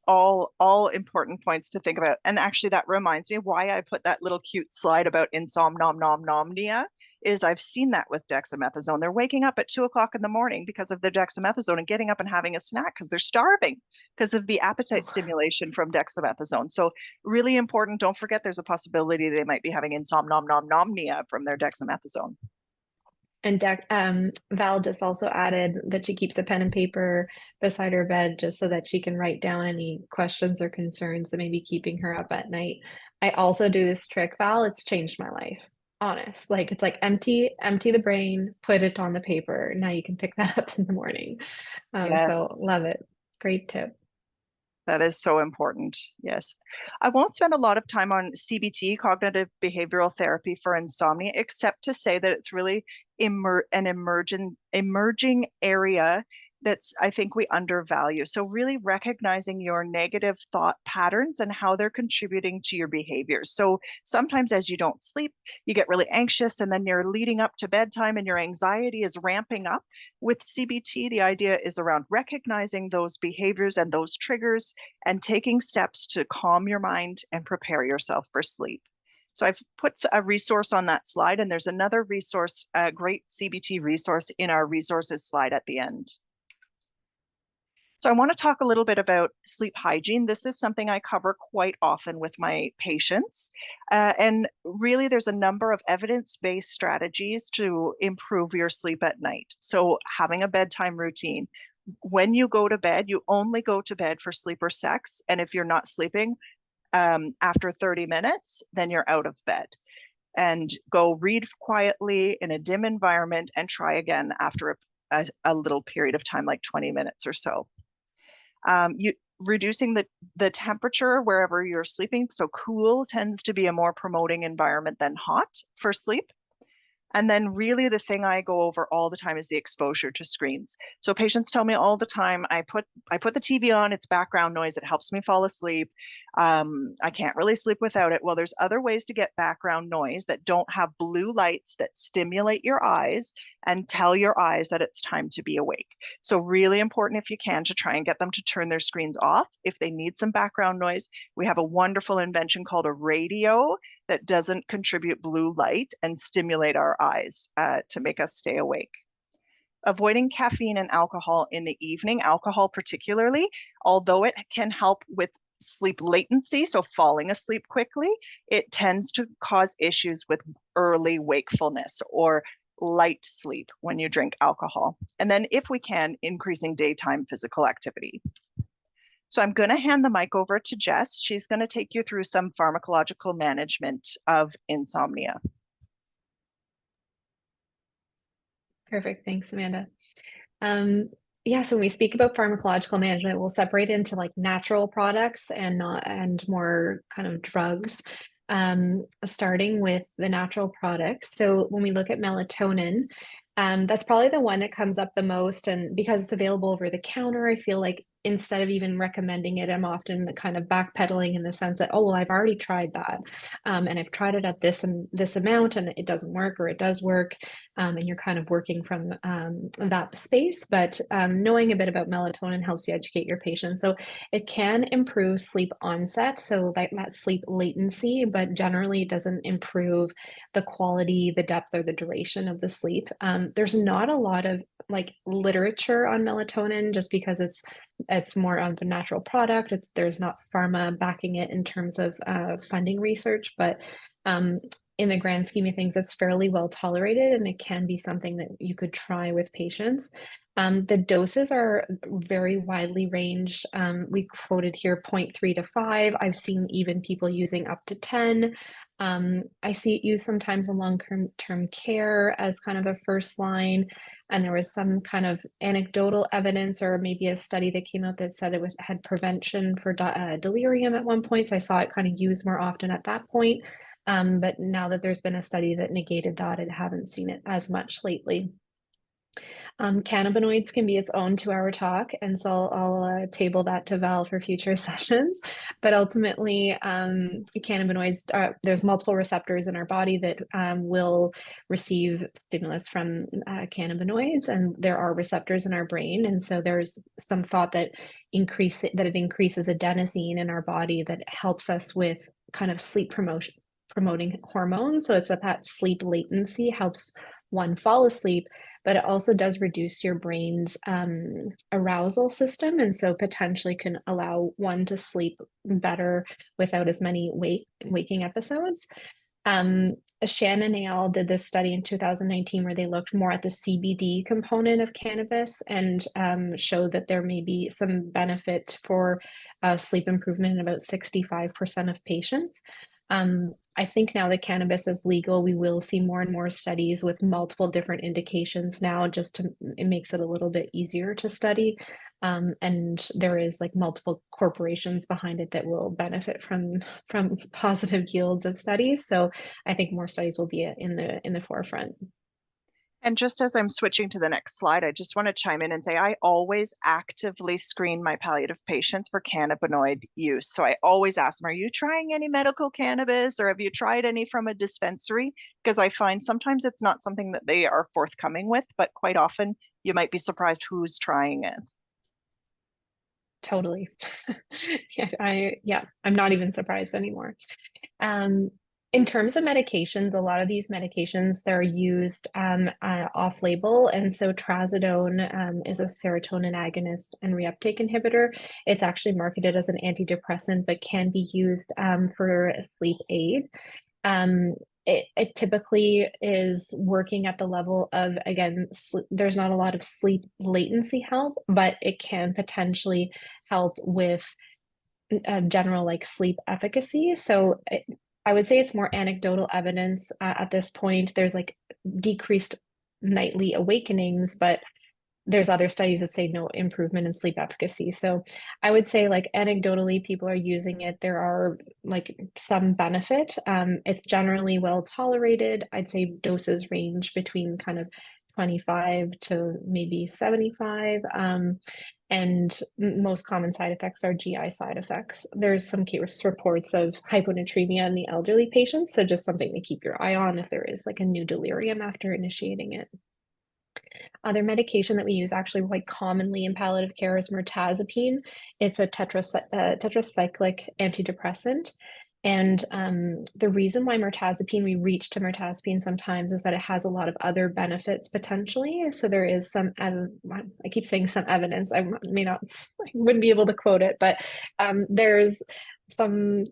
All important points to think about. And actually that reminds me why I put that little cute slide about insomnia is I've seen that with dexamethasone. They're waking up at 2 o'clock in the morning because of their dexamethasone and getting up and having a snack because they're starving because of the appetite stimulation from dexamethasone. So really important. Don't forget there's a possibility they might be having insomnia from their dexamethasone. And Val just also added that she keeps a pen and paper beside her bed just so that she can write down any questions or concerns that may be keeping her up at night. I also do this trick, Val. It's changed my life. Honest. Like it's like empty the brain, put it on the paper. Now you can pick that up in the morning. So love it. Great tip. That is so important. Yes. I won't spend a lot of time on CBT, cognitive behavioral therapy for insomnia, except to say that it's really an emerging area that's, I think, we undervalue. So really recognizing your negative thought patterns and how they're contributing to your behaviors. So sometimes as you don't sleep, you get really anxious and then you're leading up to bedtime and your anxiety is ramping up. With CBT, the idea is around recognizing those behaviors and those triggers and taking steps to calm your mind and prepare yourself for sleep. So I've put a resource on that slide, and there's another resource, a great CBT resource in our resources slide at the end. So I want to talk a little bit about sleep hygiene. This is something I cover quite often with my patients. And really, there's a number of evidence-based strategies to improve your sleep at night. So having a bedtime routine. When you go to bed, you only go to bed for sleep or sex. And if you're not sleeping after 30 minutes, then you're out of bed. And go read quietly in a dim environment and try again after a little period of time, like 20 minutes or so. Reducing the temperature wherever you're sleeping. So cool tends to be a more promoting environment than hot for sleep. And then really the thing I go over all the time is the exposure to screens. So patients tell me all the time, I put the TV on, it's background noise, it helps me fall asleep. I can't really sleep without it. Well, there's other ways to get background noise that don't have blue lights that stimulate your eyes and tell your eyes that it's time to be awake. So really important if you can to try and get them to turn their screens off. If they need some background noise, we have a wonderful invention called a radio that doesn't contribute blue light and stimulate our eyes to make us stay awake. Avoiding caffeine and alcohol in the evening, alcohol particularly, although it can help with sleep latency, so falling asleep quickly, it tends to cause issues with early wakefulness or light sleep when you drink alcohol. And then if we can, increasing daytime physical activity. So I'm going to hand the mic over to Jess. She's going to take you through some pharmacological management of insomnia. Perfect. Thanks, Amanda. Yeah, so when we speak about pharmacological management, we'll separate into like natural products and not and more kind of drugs. Starting with the natural products. So when we look at melatonin, that's probably the one that comes up the most. And because it's available over the counter, I feel like instead of even recommending it, I'm often kind of backpedaling in the sense that, oh, well, I've already tried that. And I've tried it at this amount and it doesn't work, or it does work. And you're kind of working from that space. But knowing a bit about melatonin helps you educate your patients. So it can improve sleep onset, so that sleep latency, but generally it doesn't improve the quality, the depth, or the duration of the sleep. There's not a lot of like literature on melatonin just because it's more of a natural product. There's not pharma backing it in terms of funding research, but in the grand scheme of things, it's fairly well tolerated, and it can be something that you could try with patients. The doses are very widely ranged. We quoted here 0.3 to 5. I've seen even people using up to 10. I see it used sometimes in long-term care as kind of a first line. And there was some kind of anecdotal evidence or maybe a study that came out that said had prevention for delirium at one point. So I saw it kind of used more often at that point. But now that there's been a study that negated that, I haven't seen it as much lately. Cannabinoids can be its own 2-hour talk, and so I'll table that to Val for future sessions. But ultimately, cannabinoids, there's multiple receptors in our body that will receive stimulus from cannabinoids, and there are receptors in our brain. And so there's some thought that it increases adenosine in our body that helps us with kind of sleep promoting hormones. So it's that sleep latency helps one fall asleep, but it also does reduce your brain's arousal system, and so potentially can allow one to sleep better without as many waking episodes. Shannon et al. Did this study in 2019 where they looked more at the CBD component of cannabis and showed that there may be some benefit for sleep improvement in about 65% of patients. I think now that cannabis is legal, we will see more and more studies with multiple different indications now, it makes it a little bit easier to study. And there is like multiple corporations behind it that will benefit from positive yields of studies. So I think more studies will be in the forefront. And just as I'm switching to the next slide, I just want to chime in and say I always actively screen my palliative patients for cannabinoid use. So I always ask them, are you trying any medical cannabis, or have you tried any from a dispensary? Because I find sometimes it's not something that they are forthcoming with, but quite often you might be surprised who's trying it. Totally. I'm not even surprised anymore. In terms of medications, a lot of these medications, they're used off-label. And so trazodone is a serotonin agonist and reuptake inhibitor. It's actually marketed as an antidepressant, but can be used for a sleep aid. It typically is working at the level of, again, there's not a lot of sleep latency help, but it can potentially help with general like sleep efficacy. So I would say it's more anecdotal evidence at this point. There's like decreased nightly awakenings, but there's other studies that say no improvement in sleep efficacy. So I would say like anecdotally, people are using it. There are like some benefit. It's generally well tolerated. I'd say doses range between kind of 25 to maybe 75. And most common side effects are GI side effects. There's some case reports of hyponatremia in the elderly patients. So just something to keep your eye on if there is like a new delirium after initiating it. Other medication that we use actually quite commonly in palliative care is mirtazapine. It's a tetracyclic antidepressant. And the reason why we reach to mirtazapine sometimes is that it has a lot of other benefits potentially. So there is I keep saying some evidence, I wouldn't be able to quote it, but there's some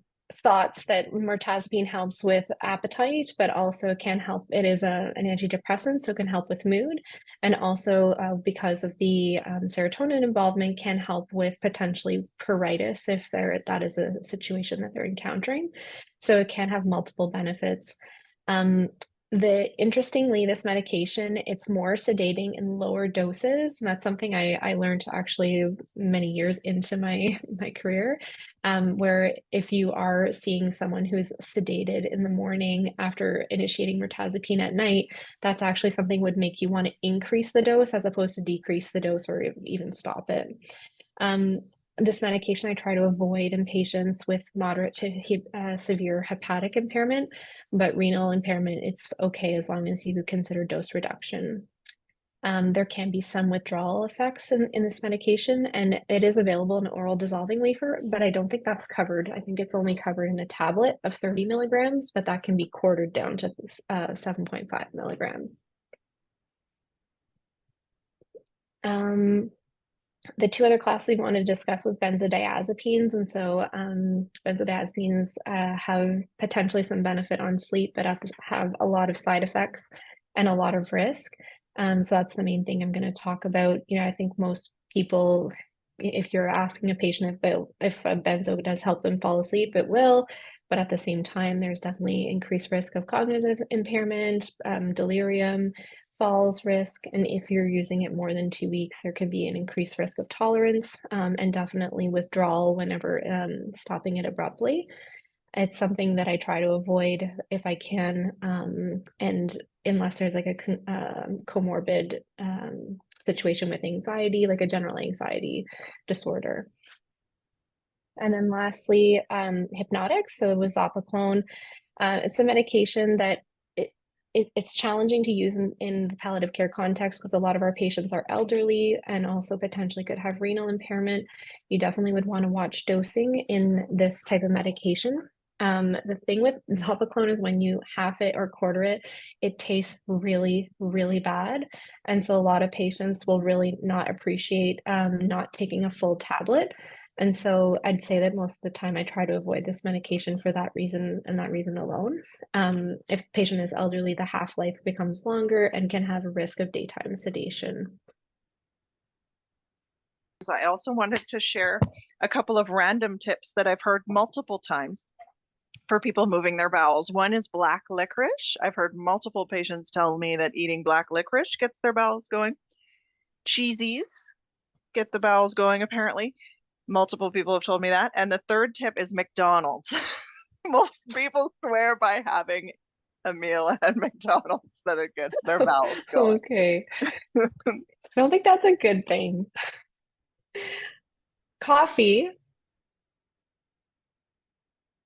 thoughts that mirtazapine helps with appetite, but also can help. It is an antidepressant, so it can help with mood, and also because of the serotonin involvement, can help with potentially pruritus if that is a situation that they're encountering. So it can have multiple benefits. Interestingly, this medication, it's more sedating in lower doses. And that's something I learned actually many years into my career, where if you are seeing someone who's sedated in the morning after initiating mirtazapine at night, that's actually something would make you want to increase the dose as opposed to decrease the dose or even stop it. This medication I try to avoid in patients with moderate to severe hepatic impairment, but renal impairment, it's okay as long as you consider dose reduction. There can be some withdrawal effects in this medication, and it is available in an oral dissolving wafer, but I don't think that's covered. I think it's only covered in a tablet of 30 milligrams, but that can be quartered down to 7.5 milligrams. The two other classes we wanted to discuss was benzodiazepines. And so benzodiazepines have potentially some benefit on sleep, but have a lot of side effects and a lot of risk. So that's the main thing I'm going to talk about. I think most people, if you're asking a patient if a benzo does help them fall asleep, it will. But at the same time, there's definitely increased risk of cognitive impairment, delirium, falls risk, and if you're using it more than 2 weeks, there could be an increased risk of tolerance and definitely withdrawal whenever stopping it abruptly. It's something that I try to avoid if I can, and unless there's like a comorbid situation with anxiety, like a general anxiety disorder. And then lastly, hypnotics. So it was Zopiclone. It's a medication that it's challenging to use in the palliative care context because a lot of our patients are elderly and also potentially could have renal impairment. You definitely would want to watch dosing in this type of medication. The thing with Zopiclone is when you half it or quarter it, it tastes really, really bad. And so a lot of patients will really not appreciate not taking a full tablet. And so I'd say that most of the time I try to avoid this medication for that reason and that reason alone. If the patient is elderly, the half-life becomes longer and can have a risk of daytime sedation. I also wanted to share a couple of random tips that I've heard multiple times for people moving their bowels. One is black licorice. I've heard multiple patients tell me that eating black licorice gets their bowels going. Cheesies get the bowels going, apparently. Multiple people have told me that. And the third tip is McDonald's. Most people swear by having a meal at McDonald's that it gets their bowels going. Okay. I don't think that's a good thing. Coffee.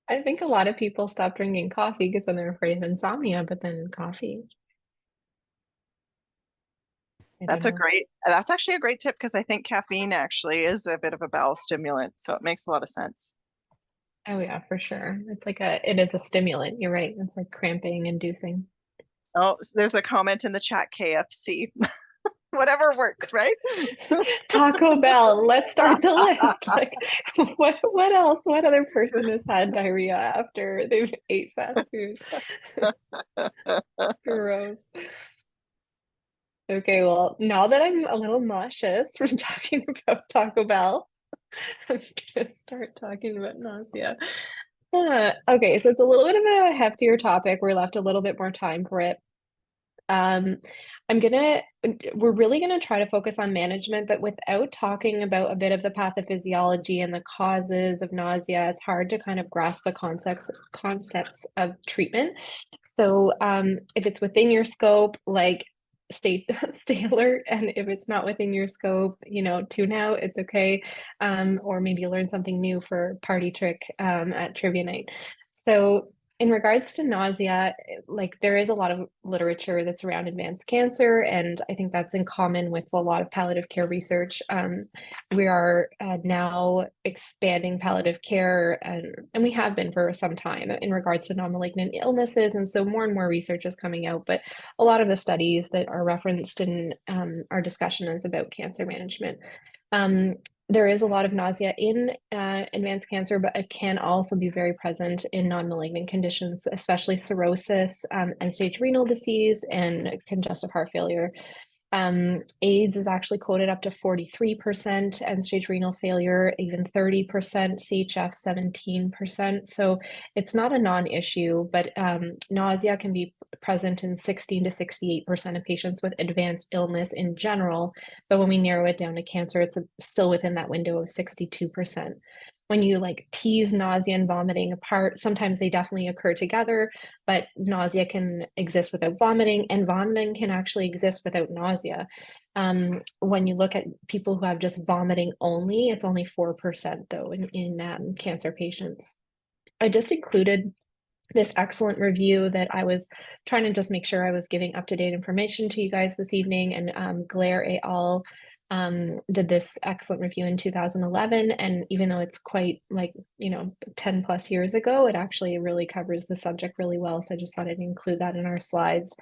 I think a lot of people stop drinking coffee because then they're afraid of insomnia, but then coffee. That's actually a great tip because I think caffeine actually is a bit of a bowel stimulant, so it makes a lot of sense. Oh yeah, for sure. It is a stimulant. You're right. It's like cramping inducing. Oh, there's a comment in the chat, KFC. Whatever works, right? Taco Bell. Let's start the list. Like, what else? What other person has had diarrhea after they've ate fast food? Gross. Okay, well, now that I'm a little nauseous from talking about Taco Bell, I'm gonna start talking about nausea. Okay, so it's a little bit of a heftier topic. We're left a little bit more time for it. We're really gonna try to focus on management, but without talking about a bit of the pathophysiology and the causes of nausea, it's hard to kind of grasp the concepts of treatment. So if it's within your scope, like stay alert, and if it's not within your scope, tune out, it's okay. Or maybe learn something new for party trick at trivia night. So in regards to nausea, like there is a lot of literature that's around advanced cancer, and I think that's in common with a lot of palliative care research. We are now expanding palliative care, and we have been for some time in regards to non-malignant illnesses, and so more and more research is coming out. But a lot of the studies that are referenced in our discussion is about cancer management. There is a lot of nausea in advanced cancer, but it can also be very present in non-malignant conditions, especially cirrhosis, end-stage renal disease, and congestive heart failure. AIDS is actually quoted up to 43%, end-stage renal failure, even 30%, CHF 17%. So it's not a non-issue, but nausea can be present in 16 to 68% of patients with advanced illness in general. But when we narrow it down to cancer, it's still within that window of 62%. When you like tease nausea and vomiting apart, sometimes they definitely occur together, but nausea can exist without vomiting, and vomiting can actually exist without nausea. When you look at people who have just vomiting only, it's only 4% though in cancer patients. I just included this excellent review that I was trying to just make sure I was giving up-to-date information to you guys this evening, and Glare et al. Did this excellent review in 2011, and even though it's quite like 10 plus years ago, it actually really covers the subject really well, so I just thought I'd include that in our slides.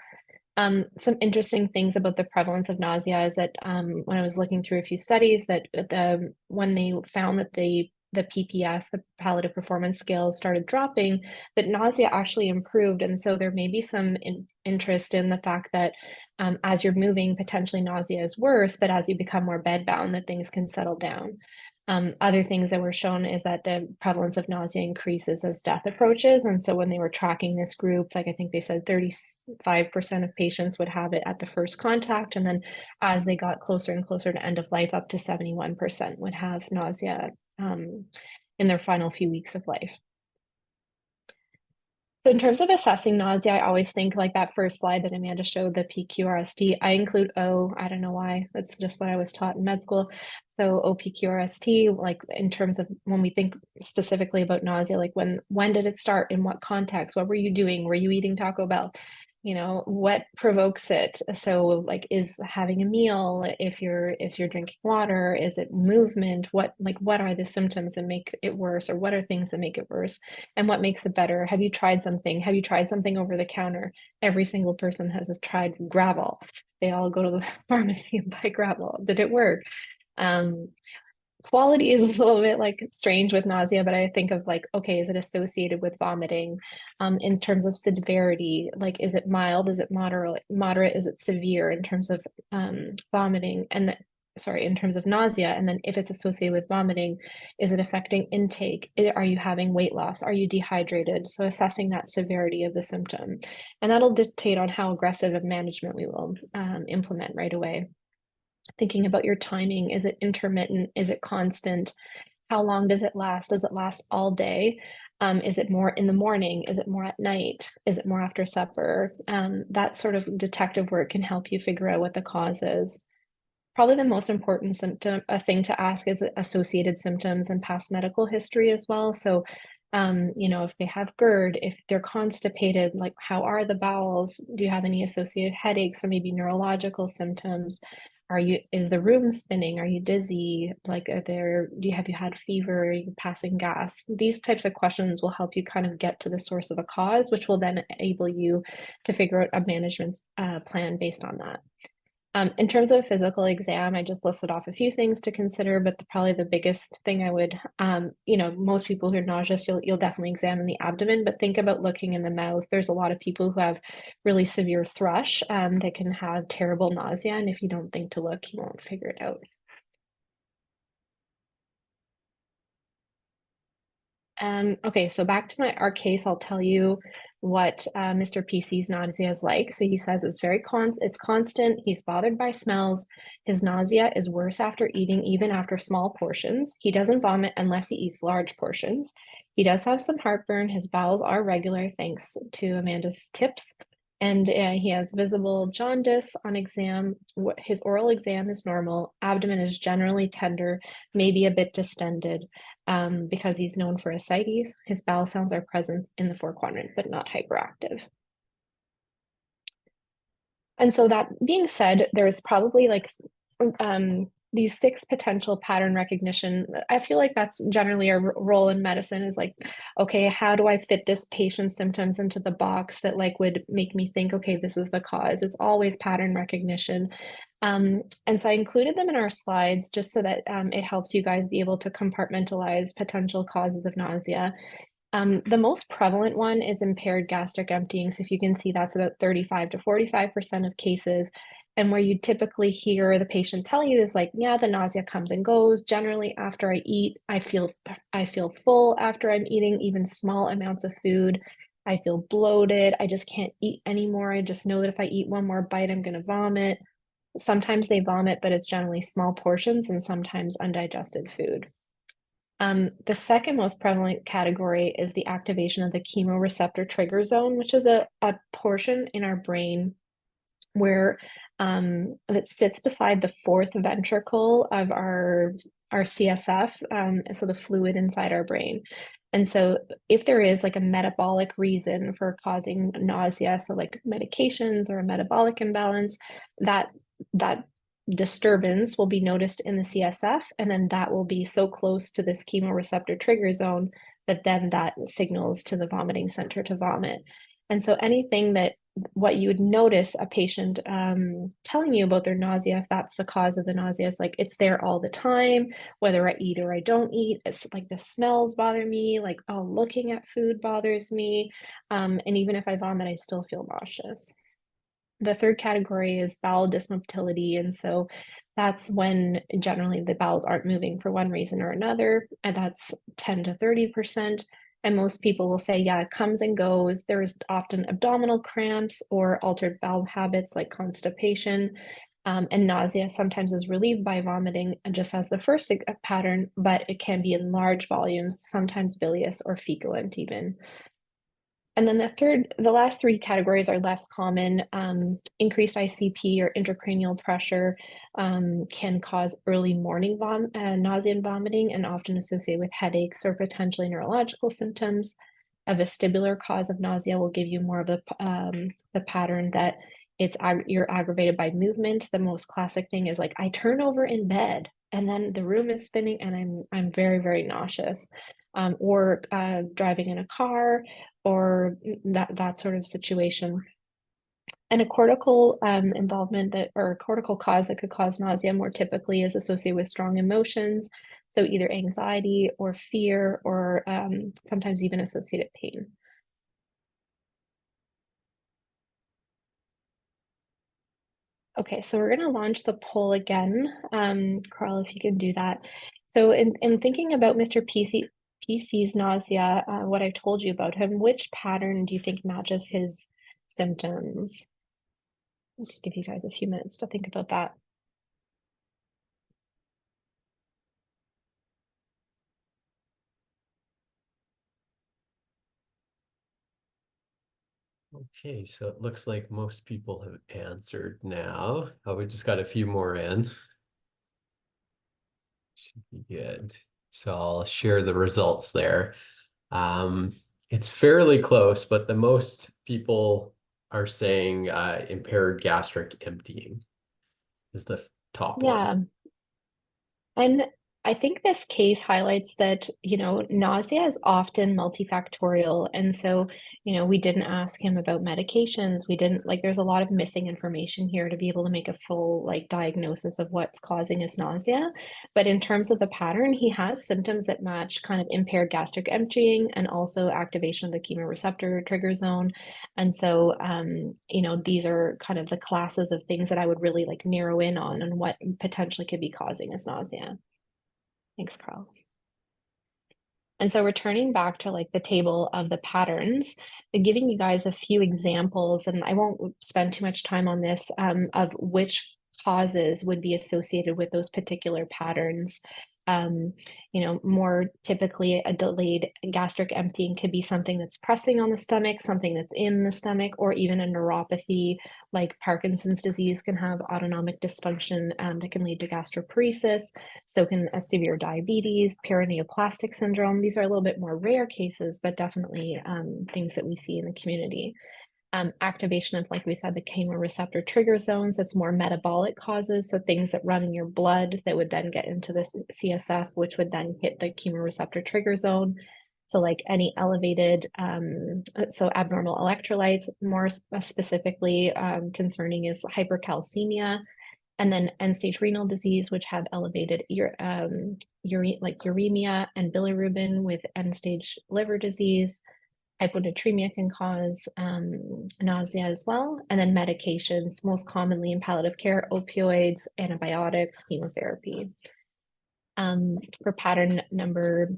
Some interesting things about the prevalence of nausea is that when I was looking through a few studies, that when they found that the PPS, the Palliative Performance Scale, started dropping, that nausea actually improved. And so there may be some interest in the fact that as you're moving, potentially nausea is worse, but as you become more bedbound, that things can settle down. Other things that were shown is that the prevalence of nausea increases as death approaches. And so when they were tracking this group, like I think they said 35% of patients would have it at the first contact. And then as they got closer and closer to end of life, up to 71% would have nausea in their final few weeks of life. So in terms of assessing nausea, I always think like that first slide that Amanda showed, the PQRST, I include O, I don't know why, that's just what I was taught in med school. So OPQRST, like in terms of when we think specifically about nausea, like when did it start, in what context, what were you doing, were you eating Taco Bell? What provokes it? So like, is having a meal, if you're drinking water, is it movement? What are the symptoms that make it worse, or what are things that make it worse, and what makes it better? Have you tried something over the counter? Every single person has tried Gravol. They all go to the pharmacy and buy Gravol. Did it work? Quality is a little bit like strange with nausea, but I think of like, okay, is it associated with vomiting? In terms of severity, like, is it mild? Is it moderate? Is it severe in terms of vomiting? And in terms of nausea. And then if it's associated with vomiting, is it affecting intake? Are you having weight loss? Are you dehydrated? So assessing that severity of the symptom. And that'll dictate on how aggressive of management we will implement right away. Thinking about your timing, is it intermittent? Is it constant? How long does it last? Does it last all day? Is it more in the morning? Is it more at night? Is it more after supper? That sort of detective work can help you figure out what the cause is. Probably the most important thing to ask is associated symptoms and past medical history as well. So, if they have GERD, if they're constipated, like how are the bowels? Do you have any associated headaches or maybe neurological symptoms? Is the room spinning? Are you dizzy? Like, have you had fever? Are you passing gas? These types of questions will help you kind of get to the source of a cause, which will then enable you to figure out a management plan based on that. In terms of a physical exam, I just listed off a few things to consider, but probably the biggest thing I would, most people who are nauseous, you'll definitely examine the abdomen, but think about looking in the mouth. There's a lot of people who have really severe thrush that can have terrible nausea, and if you don't think to look, you won't figure it out. Okay, so back to our case, I'll tell you what Mr. PC's nausea is like. So he says it's it's constant. He's bothered by smells. His nausea is worse after eating, even after small portions. He doesn't vomit unless he eats large portions. He does have some heartburn. His bowels are regular, thanks to Amanda's tips. And he has visible jaundice on exam. His oral exam is normal. Abdomen is generally tender, maybe a bit distended. Because he's known for ascites. His bowel sounds are present in the forequadrant, but not hyperactive. And so that being said, there's probably like these 6 potential pattern recognition. I feel like that's generally a role in medicine, is like, okay, how do I fit this patient's symptoms into the box that like would make me think, okay, this is the cause. It's always pattern recognition. And so I included them in our slides just so that it helps you guys be able to compartmentalize potential causes of nausea. The most prevalent one is impaired gastric emptying. So if you can see, that's about 35 to 45% of cases. And where you typically hear the patient tell you is like, yeah, the nausea comes and goes. Generally, after I eat, I feel full after I'm eating even small amounts of food. I feel bloated. I just can't eat anymore. I just know that if I eat one more bite, I'm going to vomit. Sometimes they vomit, but it's generally small portions and sometimes undigested food. The second most prevalent category is the activation of the chemoreceptor trigger zone, which is a portion in our brain where that sits beside the fourth ventricle of our CSF, so the fluid inside our brain. And so if there is like a metabolic reason for causing nausea, so like medications or a metabolic imbalance, that disturbance will be noticed in the CSF, and then that will be so close to this chemoreceptor trigger zone that then that signals to the vomiting center to vomit. And so anything that what you would notice a patient telling you about their nausea, if that's the cause of the nausea, is like it's there all the time, whether I eat or I don't eat. It's like the smells bother me, like looking at food bothers me, and even if I vomit, I still feel nauseous. The third category is bowel dysmotility, and so that's when generally the bowels aren't moving for one reason or another, and that's 10 to 30%. And most people will say, yeah, it comes and goes. There's often abdominal cramps or altered bowel habits like constipation. And nausea sometimes is relieved by vomiting, just as the first pattern, but it can be in large volumes, sometimes bilious or feculent even. And then the last three categories are less common. Increased ICP or intracranial pressure can cause early morning nausea and vomiting, and often associated with headaches or potentially neurological symptoms. A vestibular cause of nausea will give you more of the pattern that you're aggravated by movement. The most classic thing is like I turn over in bed and then the room is spinning and I'm very, very nauseous. Or driving in a car, or that sort of situation. And a cortical involvement or a cortical cause that could cause nausea more typically is associated with strong emotions, so either anxiety or fear, or sometimes even associated pain. Okay, so we're going to launch the poll again. Carl, if you can do that. So in thinking about Mr. PC's nausea, what I've told you about him, which pattern do you think matches his symptoms? I'll just give you guys a few minutes to think about that. Okay, so it looks like most people have answered now. Oh, we just got a few more in. Should be good. So I'll share the results there. It's fairly close, but the most people are saying impaired gastric emptying is the top one. Yeah. And I think this case highlights that, nausea is often multifactorial. And so, we didn't ask him about medications. We didn't there's a lot of missing information here to be able to make a full diagnosis of what's causing his nausea. But in terms of the pattern, he has symptoms that match kind of impaired gastric emptying and also activation of the chemoreceptor trigger zone. And so, these are kind of the classes of things that I would really narrow in on and what potentially could be causing his nausea. Thanks, Carl. And so returning back to the table of the patterns, giving you guys a few examples, and I won't spend too much time on this, of which causes would be associated with those particular patterns. More typically a delayed gastric emptying could be something that's pressing on the stomach, something that's in the stomach, or even a neuropathy like Parkinson's disease can have autonomic dysfunction that can lead to gastroparesis. So can a severe diabetes, paraneoplastic syndrome. These are a little bit more rare cases, but definitely things that we see in the community. Activation of, like we said, the chemoreceptor trigger zones. It's more metabolic causes, so things that run in your blood that would then get into the CSF, which would then hit the chemoreceptor trigger zone. So any elevated, so abnormal electrolytes, more specifically concerning is hypercalcemia, and then end-stage renal disease, which have elevated uremia and bilirubin with end-stage liver disease. Hyponatremia can cause nausea as well. And then medications, most commonly in palliative care, opioids, antibiotics, chemotherapy. For pattern number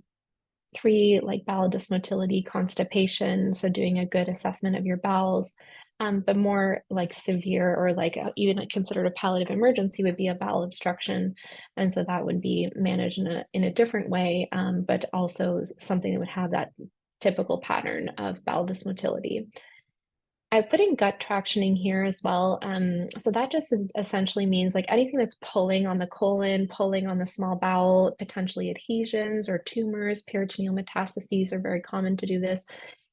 3, like bowel dysmotility, constipation, so doing a good assessment of your bowels. But more like severe or like even considered a palliative emergency would be a bowel obstruction. And so that would be managed in a different way, but also something that would have that typical pattern of bowel dysmotility. I put in gut tractioning here as well. So that just essentially means like anything that's pulling on the colon, pulling on the small bowel, potentially adhesions or tumors, peritoneal metastases are very common to do this,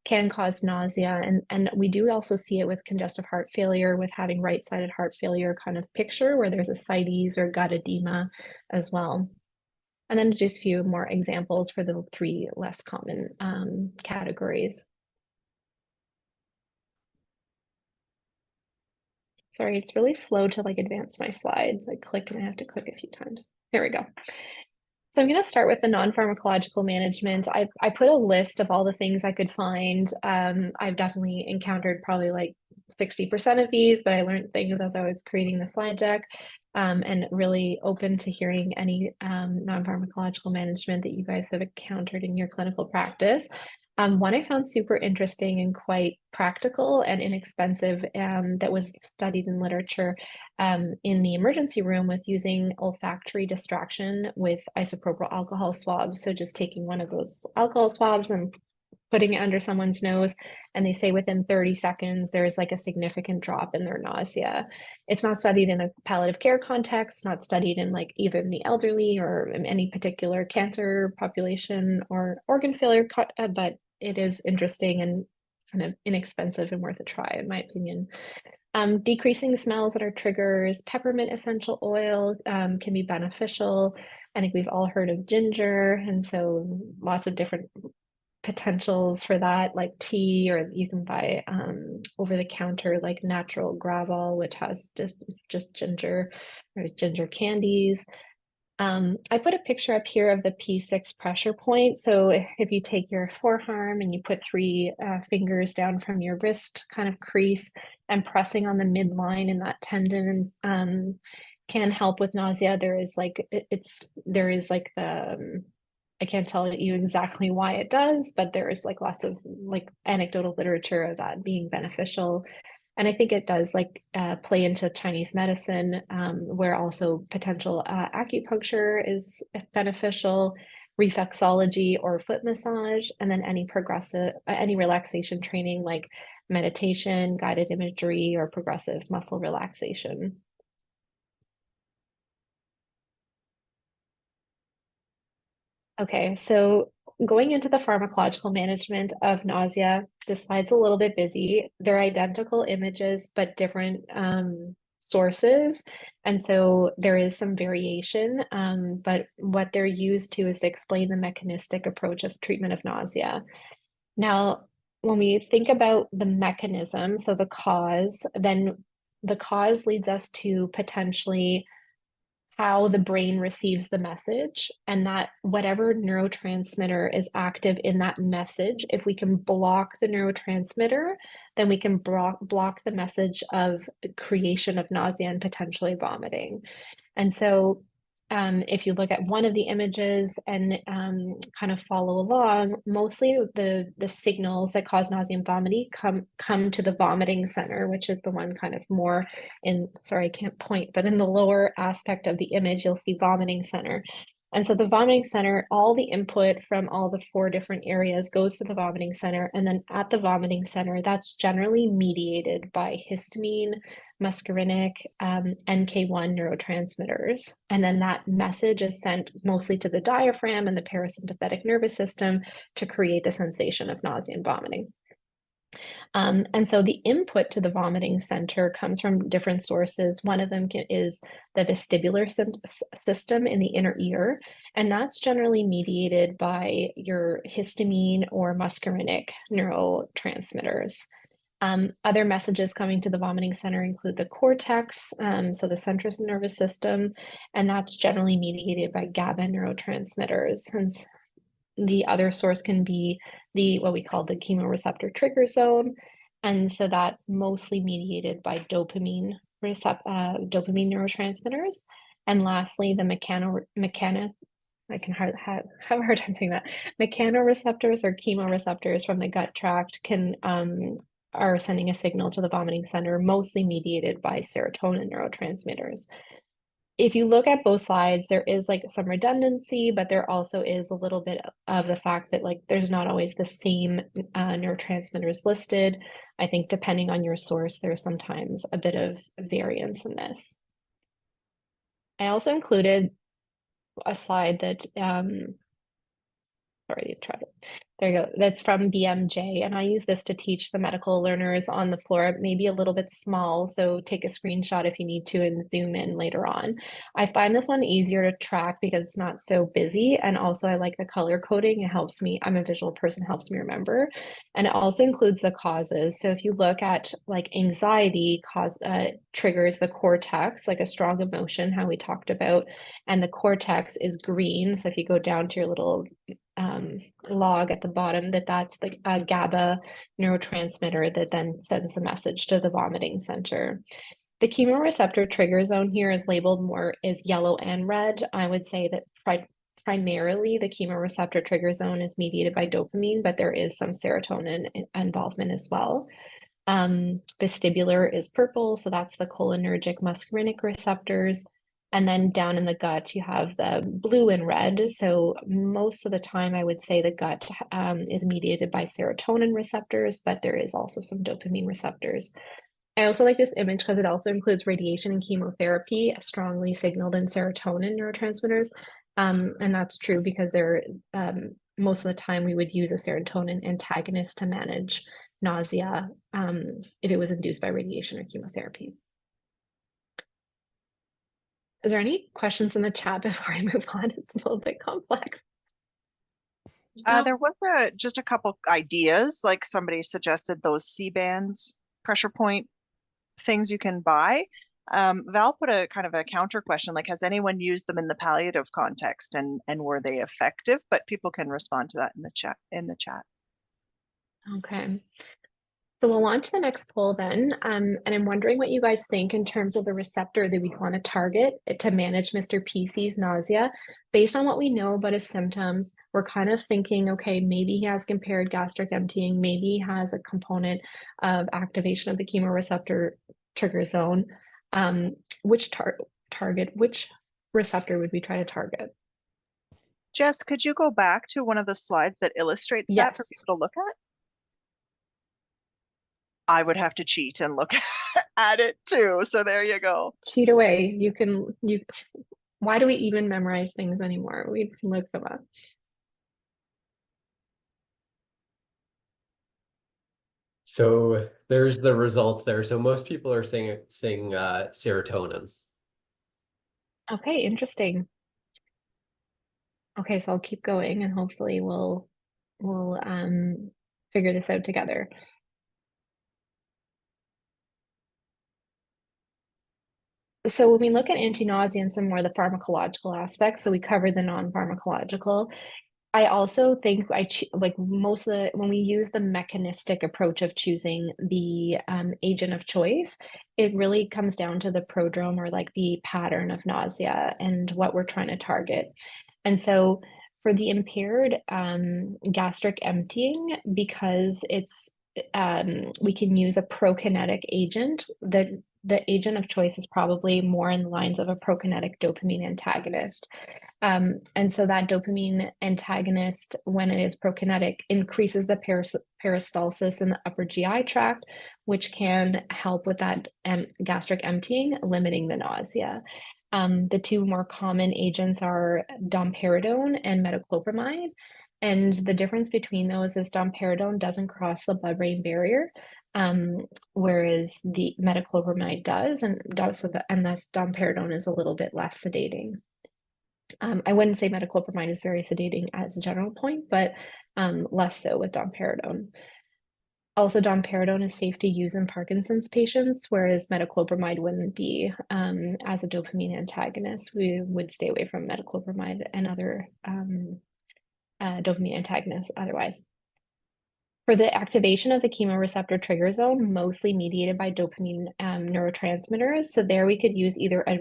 can cause nausea. And we do also see it with congestive heart failure, with having right-sided heart failure kind of picture where there's ascites or gut edema as well. And then just a few more examples for the 3 less common categories. Sorry, it's really slow to like advance my slides. I click and I have to click a few times. There we go. So I'm going to start with the non-pharmacological management. I put a list of all the things I could find. I've definitely encountered probably like 60% of these, but I learned things as I was creating the slide deck, and really open to hearing any non-pharmacological management that you guys have encountered in your clinical practice. One I found super interesting and quite practical and inexpensive, that was studied in literature in the emergency room, with using olfactory distraction with isopropyl alcohol swabs. So just taking one of those alcohol swabs and putting it under someone's nose, and they say within 30 seconds there's like a significant drop in their nausea. It's not studied in a palliative care context, not studied in like either in the elderly or in any particular cancer population or organ failure, but it is interesting and kind of inexpensive and worth a try, in my opinion. Decreasing smells that are triggers, peppermint essential oil can be beneficial. I think we've all heard of ginger, and so lots of different potentials for that, like tea, or you can buy over the counter like natural Gravol, which has just ginger, or ginger candies. I put a picture up here of the P6 pressure point. So if you take your forearm and you put 3 fingers down from your wrist kind of crease and pressing on the midline in that tendon, can help with nausea. There is like the I can't tell you exactly why it does, but there is like lots of like anecdotal literature of that being beneficial. And I think it does like play into Chinese medicine, where also potential acupuncture is beneficial, reflexology or foot massage, and then any relaxation training like meditation, guided imagery, or progressive muscle relaxation. Okay, so going into the pharmacological management of nausea, this slide's a little bit busy. They're identical images, but different sources. And so there is some variation, but what they're used to is to explain the mechanistic approach of treatment of nausea. Now, when we think about the mechanism, so the cause, then the cause leads us to potentially how the brain receives the message, and that whatever neurotransmitter is active in that message, if we can block the neurotransmitter, then we can block the message of creation of nausea and potentially vomiting. And so if you look at one of the images and kind of follow along, mostly the signals that cause nausea and vomiting come to the vomiting center, which is the one kind of more in, sorry, I can't point, but in the lower aspect of the image, you'll see vomiting center. And so the vomiting center, all the input from all the 4 different areas goes to the vomiting center. And then at the vomiting center, that's generally mediated by histamine, muscarinic, NK1 neurotransmitters. And then that message is sent mostly to the diaphragm and the parasympathetic nervous system to create the sensation of nausea and vomiting. And so the input to the vomiting center comes from different sources. One of them is the vestibular system in the inner ear, and that's generally mediated by your histamine or muscarinic neurotransmitters. Other messages coming to the vomiting center include the cortex, so the central nervous system, and that's generally mediated by GABA neurotransmitters. And the other source can be what we call the chemoreceptor trigger zone. And so that's mostly mediated by dopamine neurotransmitters. And lastly, the I can have a hard time saying that. Mechanoreceptors or chemoreceptors from the gut tract are sending a signal to the vomiting center, mostly mediated by serotonin neurotransmitters. If you look at both slides, there is like some redundancy, but there also is a little bit of the fact that like there's not always the same neurotransmitters listed. I think depending on your source, there's sometimes a bit of variance in this. I also included a slide that sorry, try it. There you go. That's from BMJ, and I use this to teach the medical learners on the floor. It may be a little bit small, so take a screenshot if you need to and zoom in later on. I find this one easier to track because it's not so busy, and also I like the color coding. It helps me. I'm a visual person, helps me remember, and it also includes the causes. So if you look at like anxiety, triggers the cortex, like a strong emotion, how we talked about, and the cortex is green. So if you go down to your little log at the bottom, that's the GABA neurotransmitter that then sends the message to the vomiting center. The chemoreceptor trigger zone here is labeled more as yellow and red. I would say that primarily the chemoreceptor trigger zone is mediated by dopamine, but there is some serotonin involvement as well. Vestibular is purple, so that's the cholinergic muscarinic receptors. And then down in the gut, you have the blue and red. So most of the time, I would say the gut is mediated by serotonin receptors, but there is also some dopamine receptors. I also like this image because it also includes radiation and chemotherapy, strongly signaled in serotonin neurotransmitters. And that's true because most of the time we would use a serotonin antagonist to manage nausea if it was induced by radiation or chemotherapy. Is there any questions in the chat before I move on? It's a little bit complex. There was just a couple ideas, like somebody suggested those C-bands, pressure point things you can buy. Val put a kind of a counter question, like, has anyone used them in the palliative context and were they effective? But people can respond to that in the chat. Okay. So we'll launch the next poll then, and I'm wondering what you guys think in terms of the receptor that we want to target to manage Mr. PC's nausea. Based on what we know about his symptoms, we're kind of thinking, okay, maybe he has impaired gastric emptying, maybe he has a component of activation of the chemoreceptor trigger zone. Which receptor would we try to target? Jess, could you go back to one of the slides that illustrates that for people to look at? I would have to cheat and look at it too. So there you go. Cheat away. Why do we even memorize things anymore? We can look them up. So there's the results there. So most people are saying serotonin. Okay, interesting. Okay, so I'll keep going and hopefully we'll figure this out together. So when we look at anti-nausea and some more of the pharmacological aspects, so we covered the non-pharmacological. I also think when we use the mechanistic approach of choosing the agent of choice, it really comes down to the prodrome or like the pattern of nausea and what we're trying to target. And so for the impaired gastric emptying, because we can use a prokinetic agent, the agent of choice is probably more in the lines of a prokinetic dopamine antagonist. And so that dopamine antagonist, when it is prokinetic, increases the peristalsis in the upper GI tract, which can help with that gastric emptying, limiting the nausea. The two more common agents are domperidone and metoclopramide. And the difference between those is domperidone doesn't cross the blood-brain barrier, whereas the metoclopramide does, and thus domperidone is a little bit less sedating. I wouldn't say metoclopramide is very sedating as a general point, but less so with domperidone. Also, domperidone is safe to use in Parkinson's patients, whereas metoclopramide wouldn't be. As a dopamine antagonist, we would stay away from metoclopramide and other dopamine antagonists otherwise. For the activation of the chemoreceptor trigger zone, mostly mediated by dopamine neurotransmitters. So there we could use either a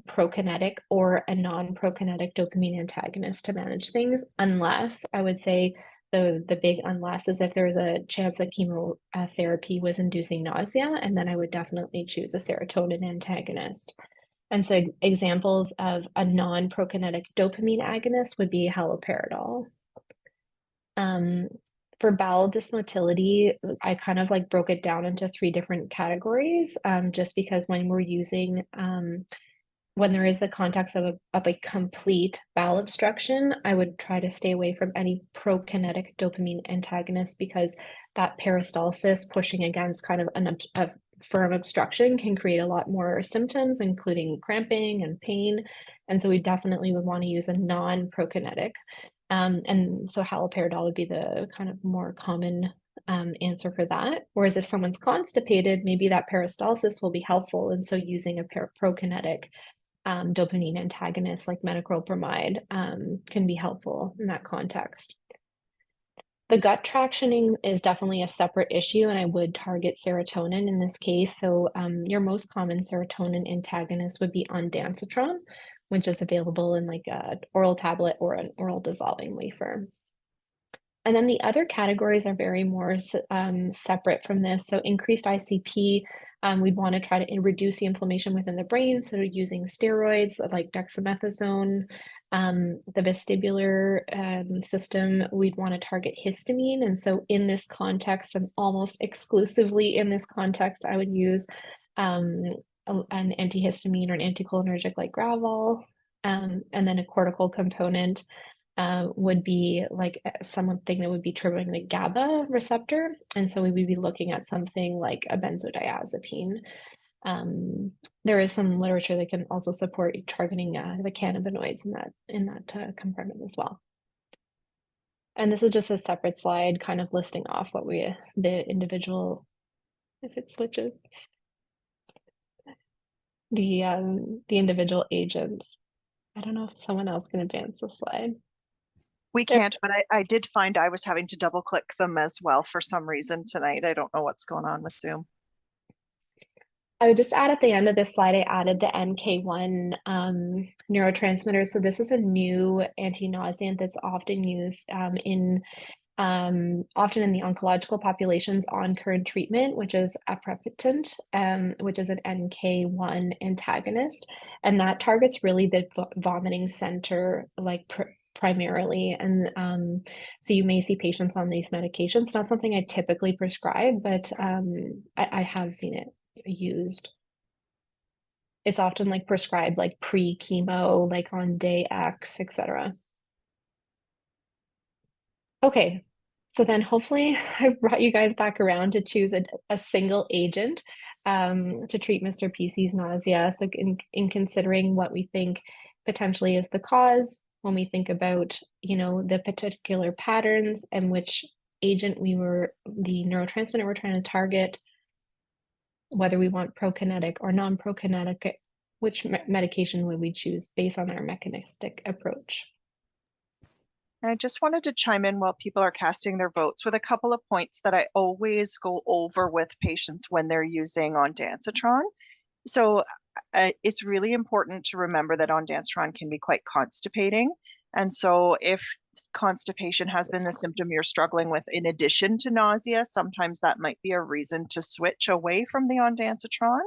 prokinetic or a non-prokinetic dopamine antagonist to manage things, unless I would say the big unless is if there's a chance that chemotherapy was inducing nausea, and then I would definitely choose a serotonin antagonist. And so examples of a non-prokinetic dopamine agonist would be haloperidol. For bowel dysmotility, I kind of like broke it down into 3 different categories, just because when we're using when there is the context of a complete bowel obstruction, I would try to stay away from any prokinetic dopamine antagonist, because that peristalsis pushing against kind of a firm obstruction can create a lot more symptoms, including cramping and pain. And so we definitely would want to use a non-prokinetic. And so haloperidol would be the kind of more common answer for that. Whereas if someone's constipated, maybe that peristalsis will be helpful. And so using a prokinetic dopamine antagonist like metoclopramide can be helpful in that context. The gut tractioning is definitely a separate issue, and I would target serotonin in this case. So your most common serotonin antagonist would be ondansetron, which is available in like an oral tablet or an oral dissolving wafer. And then the other categories are very more separate from this. So increased ICP, we'd want to try to reduce the inflammation within the brain. So using steroids like dexamethasone, the vestibular system, we'd want to target histamine. And so in this context, and almost exclusively in this context, I would use an antihistamine or an anticholinergic like Gravol, and then a cortical component would be like something that would be triggering the GABA receptor. And so we would be looking at something like a benzodiazepine. There is some literature that can also support targeting the cannabinoids in that compartment as well. And this is just a separate slide kind of listing off what the individual, if it switches, the individual agents. I don't know if someone else can advance the slide. We can't, but I did find I was having to double click them as well for some reason tonight. I don't know what's going on with Zoom. I would just add at the end of this slide, I added the NK1 neurotransmitter. So this is a new anti-nauseant that's often used often in the oncological populations on current treatment, which is aprepitant, which is an NK1 antagonist, and that targets really the vomiting center, like primarily. And so you may see patients on these medications. Not something I typically prescribe, but I have seen it used. It's often like prescribed like pre-chemo, like on day X, etc. Okay, so then hopefully I brought you guys back around to choose a single agent to treat Mr. PC's nausea. So in considering what we think potentially is the cause, when we think about, the particular patterns and which agent the neurotransmitter we're trying to target, whether we want prokinetic or non-prokinetic, which medication would we choose based on our mechanistic approach? I just wanted to chime in while people are casting their votes with a couple of points that I always go over with patients when they're using ondansetron. So it's really important to remember that ondansetron can be quite constipating. And so if constipation has been the symptom you're struggling with in addition to nausea, sometimes that might be a reason to switch away from the ondansetron.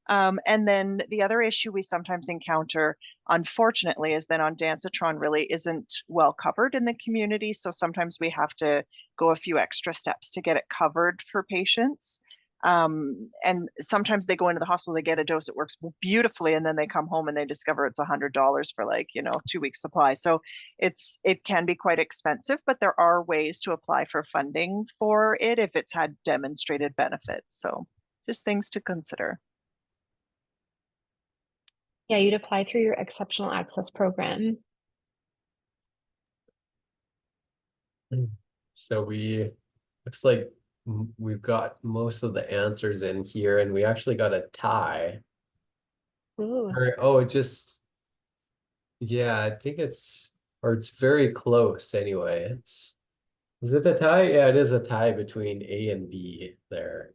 And then the other issue we sometimes encounter, unfortunately, is that ondansetron really isn't well covered in the community. So sometimes we have to go a few extra steps to get it covered for patients. And sometimes they go into the hospital, they get a dose, it works beautifully, and then they come home and they discover it's $100 for 2 weeks supply. So it can be quite expensive, but there are ways to apply for funding for it if it's had demonstrated benefits. So just things to consider. Yeah, you'd apply through your exceptional access program. So looks like we've got most of the answers in here, and we actually got a tie. Ooh. Yeah, I think it's very close anyway. Is it a tie? Yeah, it is a tie between A and B there.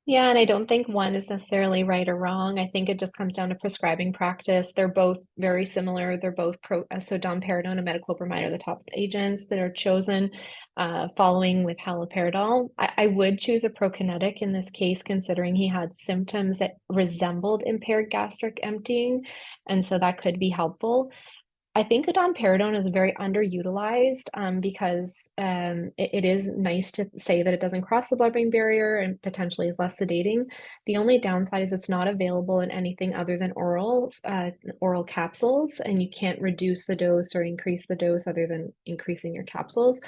Yeah, and I don't think one is necessarily right or wrong. I think it just comes down to prescribing practice. They're both very similar. They're both so domperidone and metoclopramide are the top agents that are chosen, following with haloperidol. I would choose a prokinetic in this case, considering he had symptoms that resembled impaired gastric emptying, and so that could be helpful. I think domperidone is very underutilized because it is nice to say that it doesn't cross the blood-brain barrier and potentially is less sedating. The only downside is it's not available in anything other than oral capsules, and you can't reduce the dose or increase the dose other than increasing your capsules.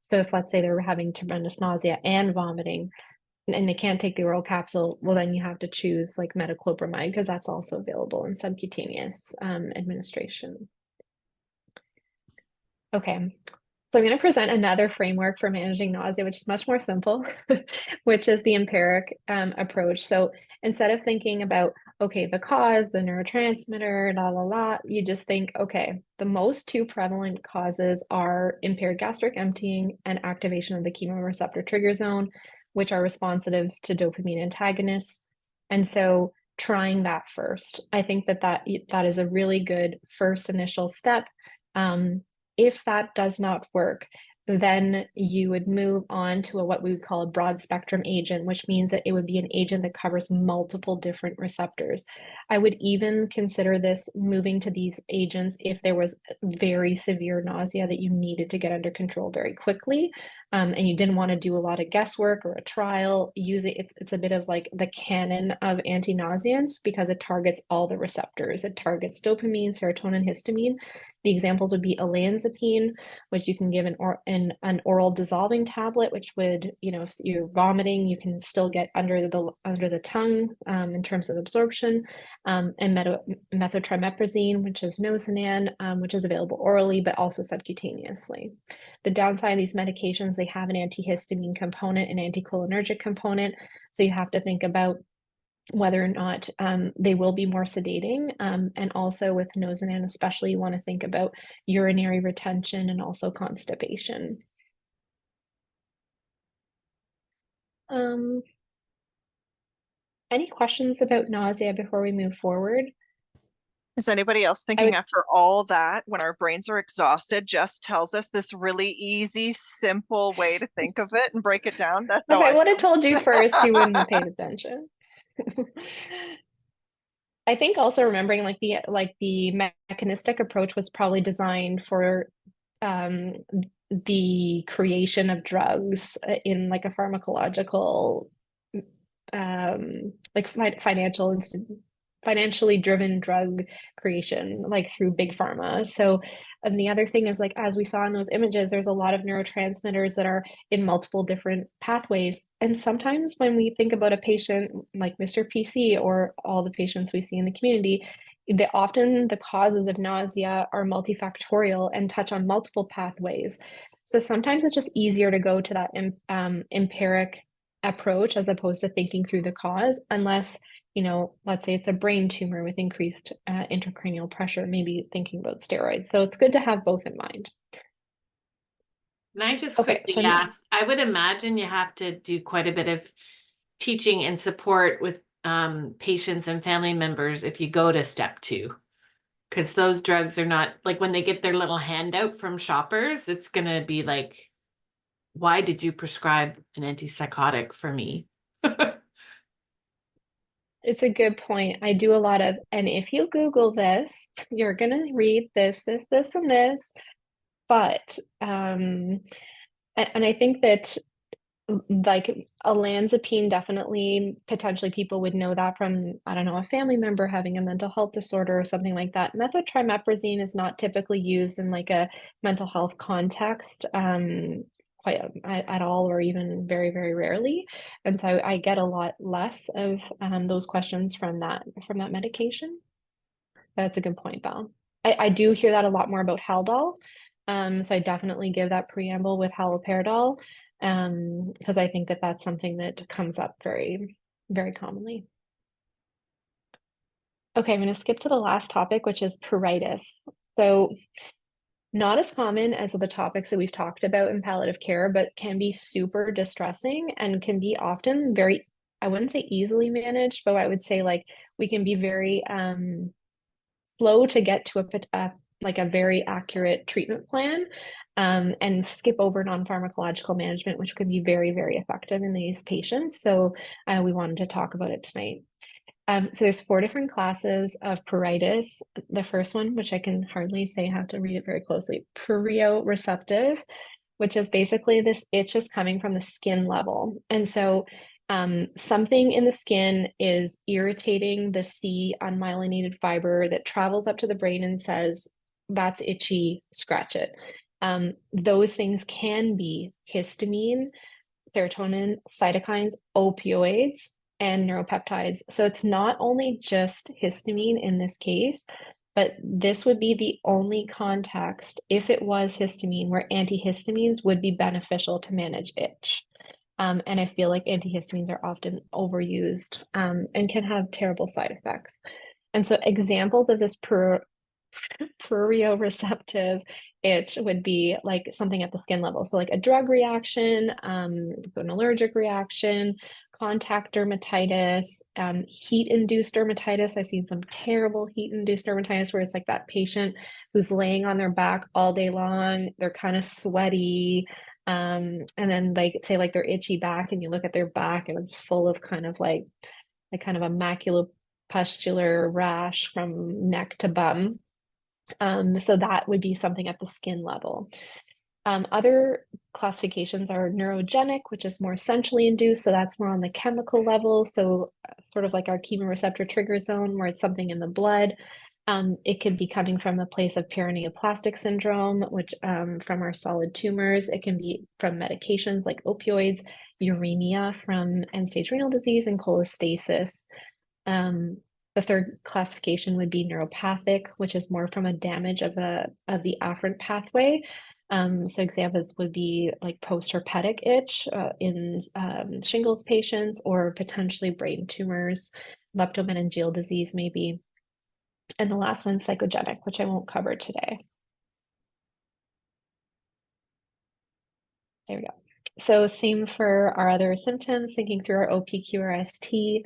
So if, let's say, they're having tremendous nausea and vomiting, and they can't take the oral capsule, well, then you have to choose like metoclopramide because that's also available in subcutaneous administration. Okay, so I'm going to present another framework for managing nausea, which is much more simple, which is the empiric approach. So instead of thinking about, okay, the cause, the neurotransmitter, la, la, la, you just think, okay, the most two prevalent causes are impaired gastric emptying and activation of the chemoreceptor trigger zone, which are responsive to dopamine antagonists. And so trying that first, I think that is a really good first initial step. If that does not work, then you would move on to what we would call a broad spectrum agent, which means that it would be an agent that covers multiple different receptors. I would even consider this moving to these agents if there was very severe nausea that you needed to get under control very quickly, and you didn't want to do a lot of guesswork or a trial. It's a bit of like the canon of anti-nauseants because it targets all the receptors. It targets dopamine, serotonin, histamine. The examples would be olanzapine, which you can give an oral dissolving tablet, which would, if you're vomiting, you can still get under the tongue in terms of absorption, and methotrimeprazine, which is Nosenan, which is available orally, but also subcutaneously. The downside of these medications, they have an antihistamine component, an anticholinergic component, so you have to think about whether or not they will be more sedating. And also with Nosenan especially, you want to think about urinary retention and also constipation. Any questions about nausea before we move forward? Is anybody else thinking after all that, when our brains are exhausted, just tells us this really easy, simple way to think of it and break it down? That's if how I I would have feel. told you first, you wouldn't have paid attention. I think also remembering the mechanistic approach was probably designed for the creation of drugs in like a pharmacological like financially driven drug creation, like through big pharma. So, and the other thing is, like, as we saw in those images, there's a lot of neurotransmitters that are in multiple different pathways. And sometimes when we think about a patient like Mr. PC or all the patients we see in the community, often the causes of nausea are multifactorial and touch on multiple pathways. So sometimes it's just easier to go to that empiric approach as opposed to thinking through the cause, unless, let's say it's a brain tumor with increased intracranial pressure, maybe thinking about steroids. So it's good to have both in mind. Can I just quickly ask, I would imagine you have to do quite a bit of teaching and support with patients and family members if you go to step 2. Because those drugs are not, like when they get their little handout from shoppers, it's going to be like, why did you prescribe an antipsychotic for me? It's a good point. I do a lot of, and if you Google this, you're going to read this, and this. But, and I think that like olanzapine, definitely, potentially people would know that from, I don't know, a family member having a mental health disorder or something like that. Methotrimeprazine is not typically used in like a mental health context quite at all, or even very, very rarely. And so I get a lot less of those questions from that medication. That's a good point, Val. I do hear that a lot more about Haldol. So I definitely give that preamble with haloperidol, because I think that that's something that comes up very, very commonly. Okay, I'm going to skip to the last topic, which is pruritus. So Not as common as the topics that we've talked about in palliative care, but can be super distressing and can be often very, I wouldn't say easily managed, but I would say like we can be very slow to get to like a very accurate treatment plan, and skip over non-pharmacological management, which could be very, very effective in these patients. So we wanted to talk about it tonight. So there's 4 different classes of pruritus. The first one, which I can hardly say, I have to read it very closely, prurioreceptive, which is basically this itch is coming from the skin level. And so something in the skin is irritating the C unmyelinated fiber that travels up to the brain and says, that's itchy, scratch it. Those things can be histamine, serotonin, cytokines, opioids, and neuropeptides. So it's not only just histamine in this case, but this would be the only context, if it was histamine, where antihistamines would be beneficial to manage itch. And I feel like antihistamines are often overused and can have terrible side effects. And so examples of this prurioreceptive itch would be like something at the skin level. So like a drug reaction, an allergic reaction, contact dermatitis, heat-induced dermatitis. I've seen some terrible heat-induced dermatitis where it's like that patient who's laying on their back all day long, they're kind of sweaty, and then like say like their itchy back, and you look at their back and it's full of kind of like kind of a maculopustular rash from neck to bum. So that would be something at the skin level. Other classifications are neurogenic, which is more centrally induced. So that's more on the chemical level. So sort of like our chemoreceptor trigger zone, where it's something in the blood. It could be coming from the place of paraneoplastic syndrome, which from our solid tumors. It can be from medications like opioids, uremia from end-stage renal disease, and cholestasis. The third classification would be neuropathic, which is more from a damage of the afferent pathway. So examples would be like post-herpetic itch in shingles patients, or potentially brain tumors, leptomeningeal disease maybe. And the last one, psychogenic, which I won't cover today. There we go. So same for our other symptoms, thinking through our OPQRST,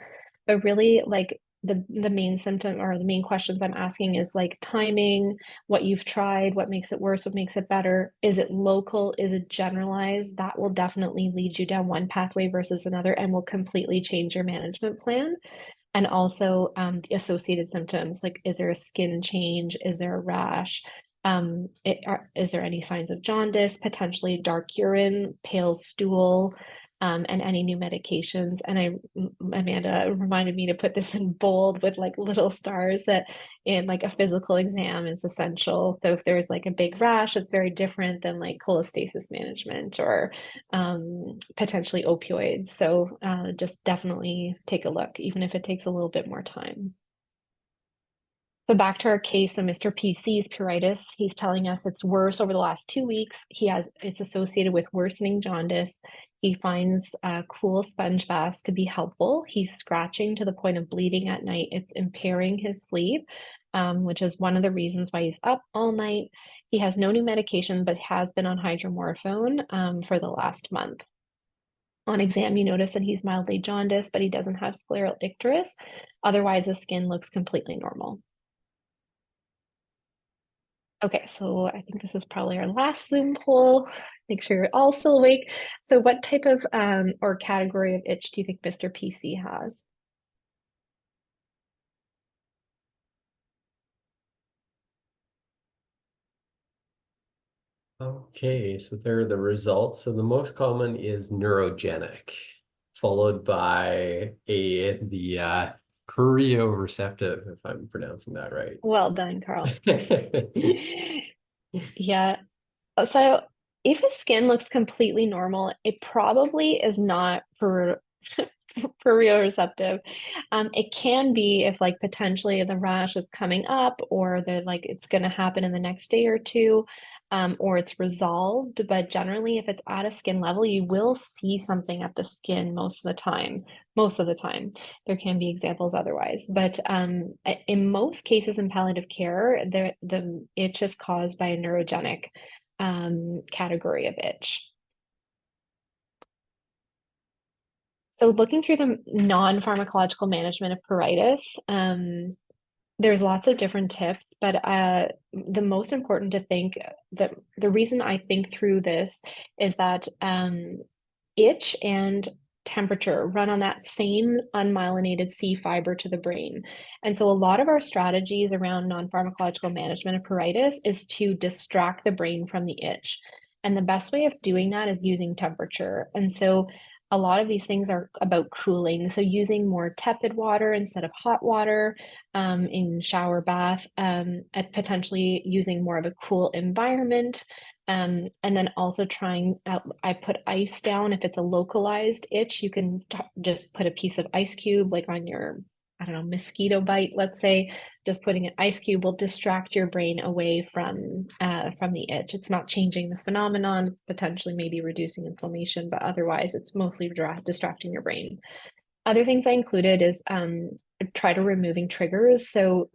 but really like the main symptom or the main questions I'm asking is like timing, what you've tried, what makes it worse, what makes it better. Is it local? Is it generalized? That will definitely lead you down one pathway versus another and will completely change your management plan. And also the associated symptoms, like is there a skin change? Is there a rash? Is there any signs of jaundice, potentially dark urine, pale stool, and any new medications? And Amanda reminded me to put this in bold with like little stars, that in like a physical exam is essential. So if there's like a big rash, it's very different than like cholestasis management or potentially opioids. So just definitely take a look, even if it takes a little bit more time. So back to our case, so Mr. PC's pruritus, he's telling us it's worse over the last 2 weeks. It's associated with worsening jaundice. He finds cool sponge baths to be helpful. He's scratching to the point of bleeding at night. It's impairing his sleep, which is one of the reasons why he's up all night. He has no new medication, but has been on hydromorphone for the last month. On exam, you notice that he's mildly jaundiced, but he doesn't have scleral icterus. Otherwise, his skin looks completely normal. Okay, so I think this is probably our last Zoom poll. Make sure you're all still awake. So what type of or category of itch do you think Mr. PC has? Okay, so there are the results. So the most common is neurogenic, followed by the prurioreceptive, if I'm pronouncing that right. Well done, Carl. Yeah. So if his skin looks completely normal, it probably is not prurioreceptive. It can be if like potentially the rash is coming up or the like it's going to happen in the next day or two. or it's resolved. But generally, if it's at a skin level, you will see something at the skin most of the time. Most of the time, there can be examples otherwise. But in most cases in palliative care, the itch is caused by a neurogenic category of itch. So looking through the non-pharmacological management of pruritus, there's lots of different tips, but the most important to think, that the reason I think through this is that itch and temperature run on that same unmyelinated C fiber to the brain. And so a lot of our strategies around non-pharmacological management of pruritus is to distract the brain from the itch. And the best way of doing that is using temperature. And so a lot of these things are about cooling. So using more tepid water instead of hot water in shower bath, and potentially using more of a cool environment. And then also trying, I put ice down. If it's a localized itch, you can just put a piece of ice cube, like on your, I don't know, mosquito bite, let's say. Just putting an ice cube will distract your brain away from the itch. It's not changing the phenomenon. It's potentially maybe reducing inflammation, but otherwise it's mostly distracting your brain. Other things I included is try to removing triggers. So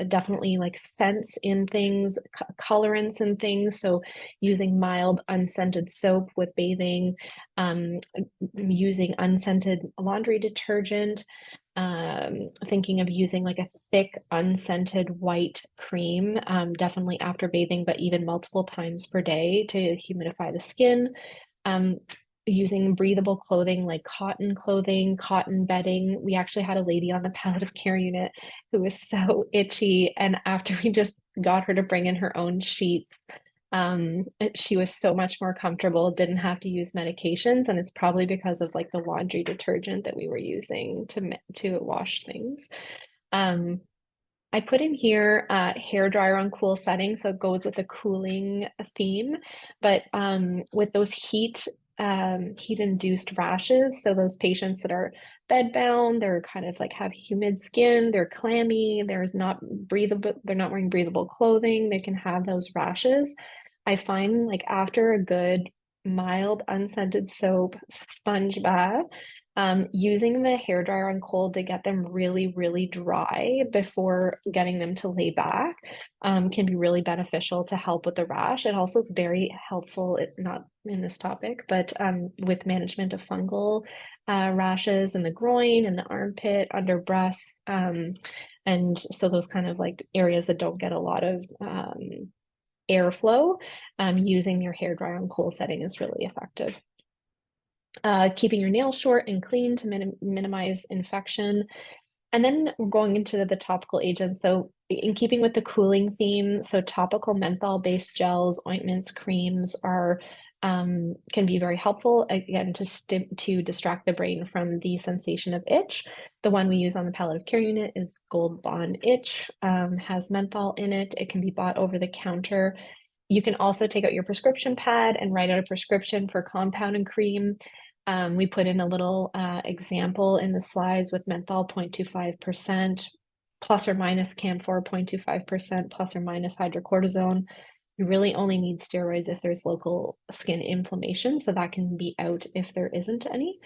definitely like scents in things, colorants in things. So using mild unscented soap with bathing, using unscented laundry detergent, thinking of using like a thick unscented white cream, definitely after bathing, but even multiple times per day to humidify the skin. Using breathable clothing like cotton clothing, cotton bedding. We actually had a lady on the palliative care unit who was so itchy, and after we just got her to bring in her own sheets, she was so much more comfortable, didn't have to use medications, and it's probably because of like the laundry detergent that we were using to wash things. I put in here hair dryer on cool settings, so it goes with a cooling theme, but with those heat-induced rashes, so those patients that are bedbound, they're kind of like have humid skin, they're clammy, they're not wearing breathable clothing, they can have those rashes. I find like after a good mild unscented soap sponge bath, using the hairdryer on cold to get them really, really dry before getting them to lay back can be really beneficial to help with the rash. It also is very helpful, not in this topic, but with management of fungal rashes in the groin and the armpit, under breasts. And so those kind of like areas that don't get a lot of airflow, using your hairdryer on cool setting is really effective. Keeping your nails short and clean to minimize infection. And then we're going into the topical agents. So in keeping with the cooling theme, so topical menthol-based gels, ointments, creams are can be very helpful, again, to distract the brain from the sensation of itch. The one we use on the palliative care unit is Gold Bond Itch, has menthol in it. It can be bought over the counter. You can also take out your prescription pad and write out a prescription for compounded cream. We put in a little example in the slides with menthol 0.25%, plus or minus camphor 0.25%, plus or minus hydrocortisone. You really only need steroids if there's local skin inflammation, so that can be out if there isn't any.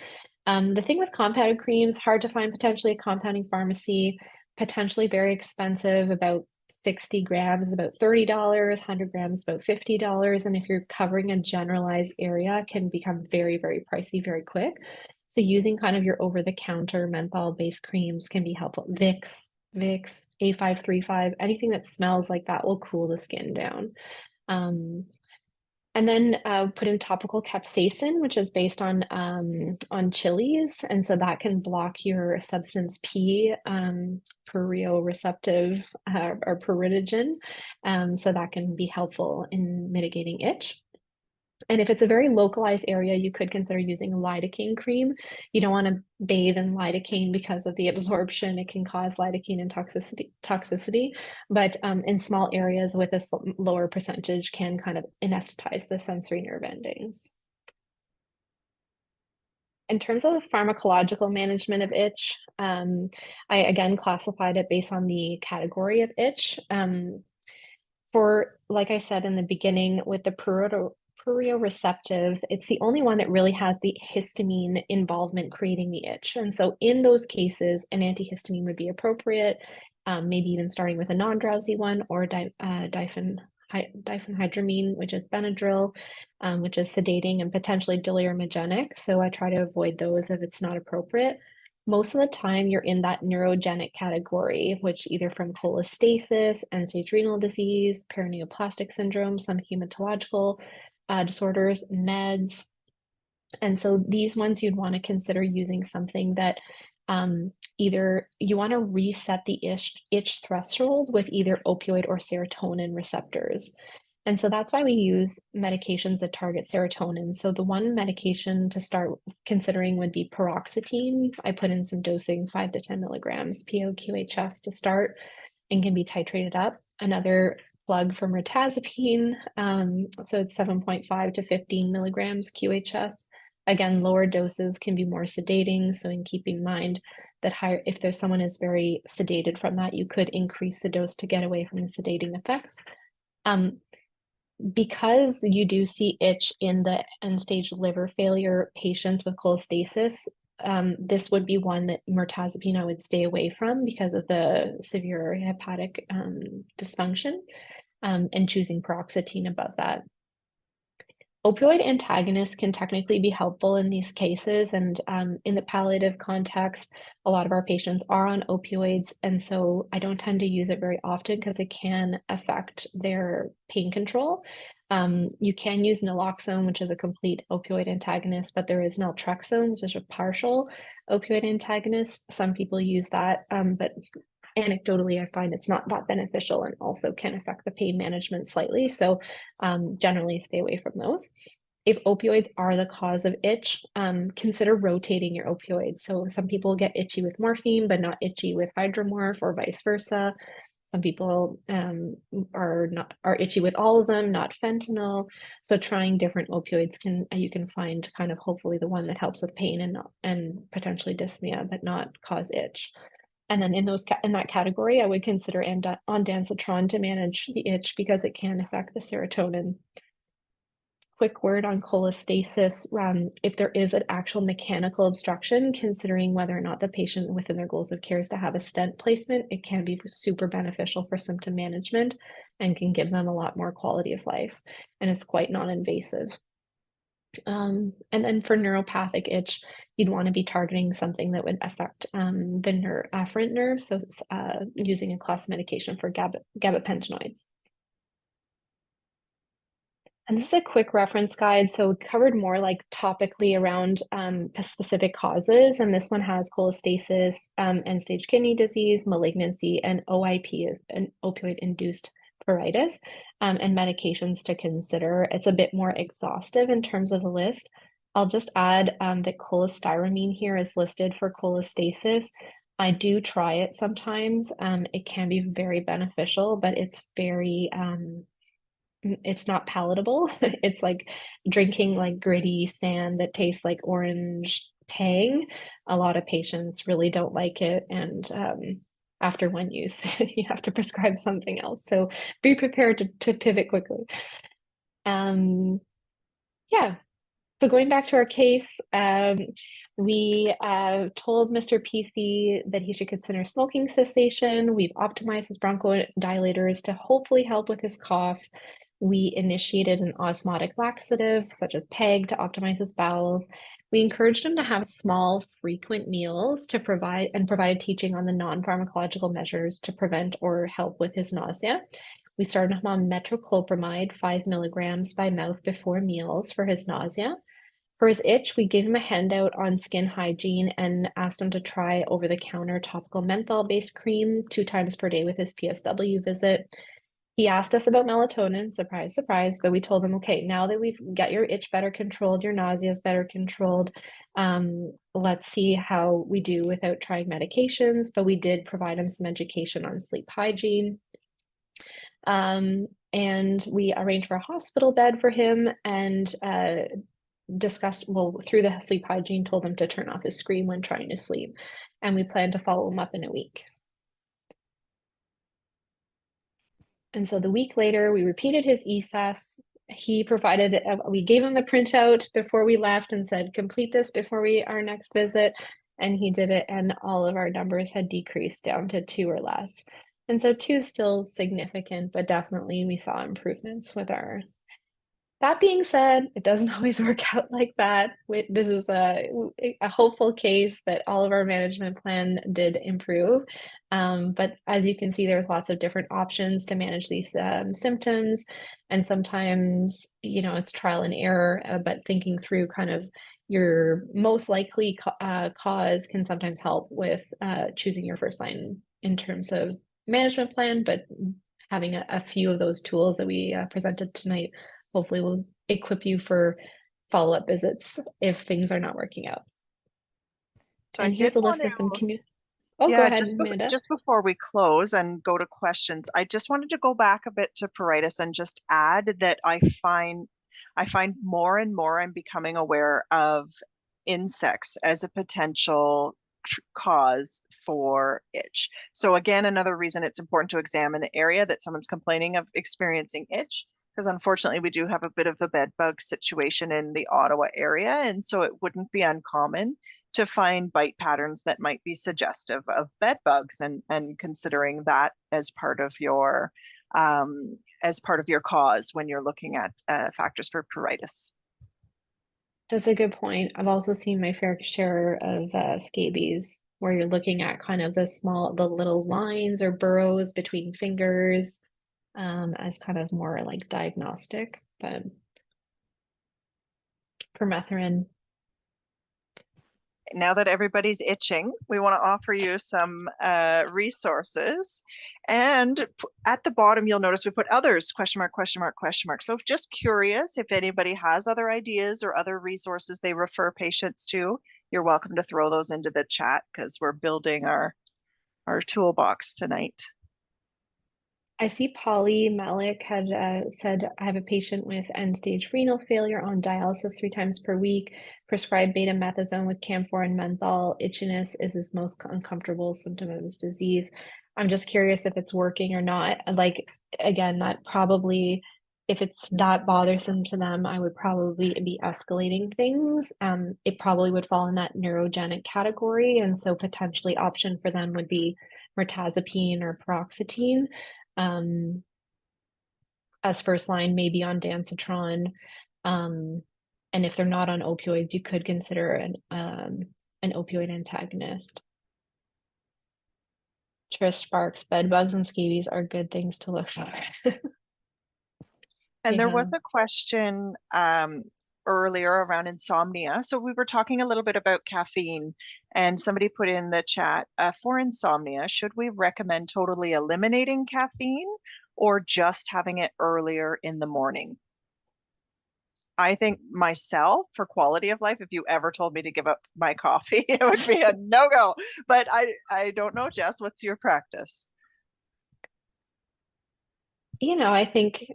The thing with compounded creams, hard to find potentially a compounding pharmacy, potentially very expensive, about 60 grams, about $30, 100 grams, about $50. And if you're covering a generalized area, can become very, very pricey very quick. So using kind of your over-the-counter menthol-based creams can be helpful. Vicks, A535, anything that smells like that will cool the skin down. And then put in topical capsaicin, which is based on chilies, and so that can block your substance P, prurioreceptive or pruritogen, so that can be helpful in mitigating itch. And if it's a very localized area, you could consider using a lidocaine cream. You don't want to bathe in lidocaine because of the absorption. It can cause lidocaine and toxicity, but in small areas with a lower percentage can kind of anesthetize the sensory nerve endings. In terms of the pharmacological management of itch, I again classified it based on the category of itch. like I said in the beginning, with the pruritoreceptive, it's the only one that really has the histamine involvement creating the itch. And so in those cases, an antihistamine would be appropriate, maybe even starting with a non-drowsy one, or diphenhydramine, which is Benadryl, which is sedating and potentially delirogenic. So I try to avoid those if it's not appropriate. Most of the time you're in that neurogenic category, which either from cholestasis, end-stage renal disease, paraneoplastic syndrome, some hematological disorders, meds. And so these ones you'd want to consider using something that either you want to reset the itch threshold with either opioid or serotonin receptors. And so that's why we use medications that target serotonin. So the one medication to start considering would be paroxetine. I put in some dosing, 5 to 10 milligrams POQHS to start, and can be titrated up. Another plug from mirtazapine, so it's 7.5 to 15 milligrams QHS. Again, lower doses can be more sedating. So in keeping in mind that higher, if there's someone is very sedated from that, you could increase the dose to get away from the sedating effects. Because you do see itch in the end-stage liver failure patients with cholestasis, this would be one that mirtazapine I would stay away from because of the severe hepatic dysfunction, and choosing paroxetine above that. Opioid antagonists can technically be helpful in these cases, and in the palliative context, a lot of our patients are on opioids, and so I don't tend to use it very often because it can affect their pain control. You can use naloxone, which is a complete opioid antagonist, but there is naltrexone, which is a partial opioid antagonist. Some people use that, but anecdotally, I find it's not that beneficial and also can affect the pain management slightly. So generally stay away from those. If opioids are the cause of itch, consider rotating your opioids. So some people get itchy with morphine, but not itchy with hydromorph, or vice versa. Some people are itchy with all of them, not fentanyl. So trying different opioids you can find kind of hopefully the one that helps with pain and potentially dyspnea, but not cause itch. And then in that category, I would consider ondansetron to manage the itch because it can affect the serotonin. Quick word on cholestasis. If there is an actual mechanical obstruction, considering whether or not the patient within their goals of care is to have a stent placement, it can be super beneficial for symptom management and can give them a lot more quality of life. And it's quite non-invasive. And then for neuropathic itch, you'd want to be targeting something that would affect the afferent nerve. So using a class medication for gabapentinoids. And this is a quick reference guide. So we covered more like topically around specific causes. And this one has cholestasis, end-stage kidney disease, malignancy, and OIP, an opioid-induced pruritus, and medications to consider. It's a bit more exhaustive in terms of the list. I'll just add that cholestyramine here is listed for cholestasis. I do try it sometimes. It can be very beneficial, but it's very, it's not palatable. It's like drinking like gritty sand that tastes like orange tang. A lot of patients really don't like it, and after one use, you have to prescribe something else. So be prepared to pivot quickly. Yeah. So going back to our case, we told Mr. PC that he should consider smoking cessation. We've optimized his bronchodilators to hopefully help with his cough. We initiated an osmotic laxative, such as PEG, to optimize his bowels. We encouraged him to have small, frequent meals to provided teaching on the non-pharmacological measures to prevent or help with his nausea. We started him on metoclopramide, 5 milligrams by mouth before meals for his nausea. For his itch, we gave him a handout on skin hygiene and asked him to try over-the-counter topical menthol-based cream 2 times per day with his PSW visit. He asked us about melatonin, surprise, surprise, but we told him, okay, now that we've got your itch better controlled, your nausea is better controlled, let's see how we do without trying medications. But we did provide him some education on sleep hygiene. And we arranged for a hospital bed for him and discussed, well, through the sleep hygiene, told him to turn off his screen when trying to sleep. And we plan to follow him up in a week. And so the week later, we repeated his ESAS. He provided, we gave him the printout before we left and said, complete this before our next visit. And he did it, and all of our numbers had decreased down to 2 or less. And so 2 is still significant, but definitely we saw improvements with our. That being said, it doesn't always work out like that. This is a hopeful case that all of our management plan did improve. But as you can see, there's lots of different options to manage these symptoms. And sometimes, it's trial and error, but thinking through kind of your most likely cause can sometimes help with choosing your first line in terms of management plan, but having a few of those tools that we presented tonight hopefully will equip you for follow-up visits if things are not working out. So and here's a list of some go ahead, Amanda. Just before we close and go to questions, I just wanted to go back a bit to pruritus and just add that I find more and more I'm becoming aware of insects as a potential cause for itch. So again, another reason it's important to examine the area that someone's complaining of experiencing itch, because unfortunately we do have a bit of a bed bug situation in the Ottawa area, and so it wouldn't be uncommon to find bite patterns that might be suggestive of bed bugs, and considering that as part of your cause when you're looking at factors for pruritus. That's a good point. I've also seen my fair share of scabies, where you're looking at kind of the little lines or burrows between fingers as kind of more like diagnostic, but permethrin. Now that everybody's itching, we want to offer you some resources. And at the bottom, you'll notice we put others, question mark, question mark, question mark. So just curious if anybody has other ideas or other resources they refer patients to, you're welcome to throw those into the chat, because we're building our toolbox tonight. I see Polly Malik had said, I have a patient with end-stage renal failure on dialysis 3 times per week, prescribed betamethasone with camphor and menthol. Itchiness is his most uncomfortable symptom of his disease. I'm just curious if it's working or not. Like, again, that probably, if it's that bothersome to them, I would probably be escalating things. It probably would fall in that neurogenic category. And so potentially option for them would be mirtazapine or paroxetine. As first line, maybe on Dancitron. And if they're not on opioids, you could consider an opioid antagonist. Trish Sparks, bed bugs and scabies are good things to look for. And there was a question earlier around insomnia. So we were talking a little bit about caffeine, and somebody put in the chat, for insomnia, should we recommend totally eliminating caffeine or just having it earlier in the morning? I think myself, for quality of life, if you ever told me to give up my coffee, it would be a no-go. But I don't know, Jess, what's your practice? I think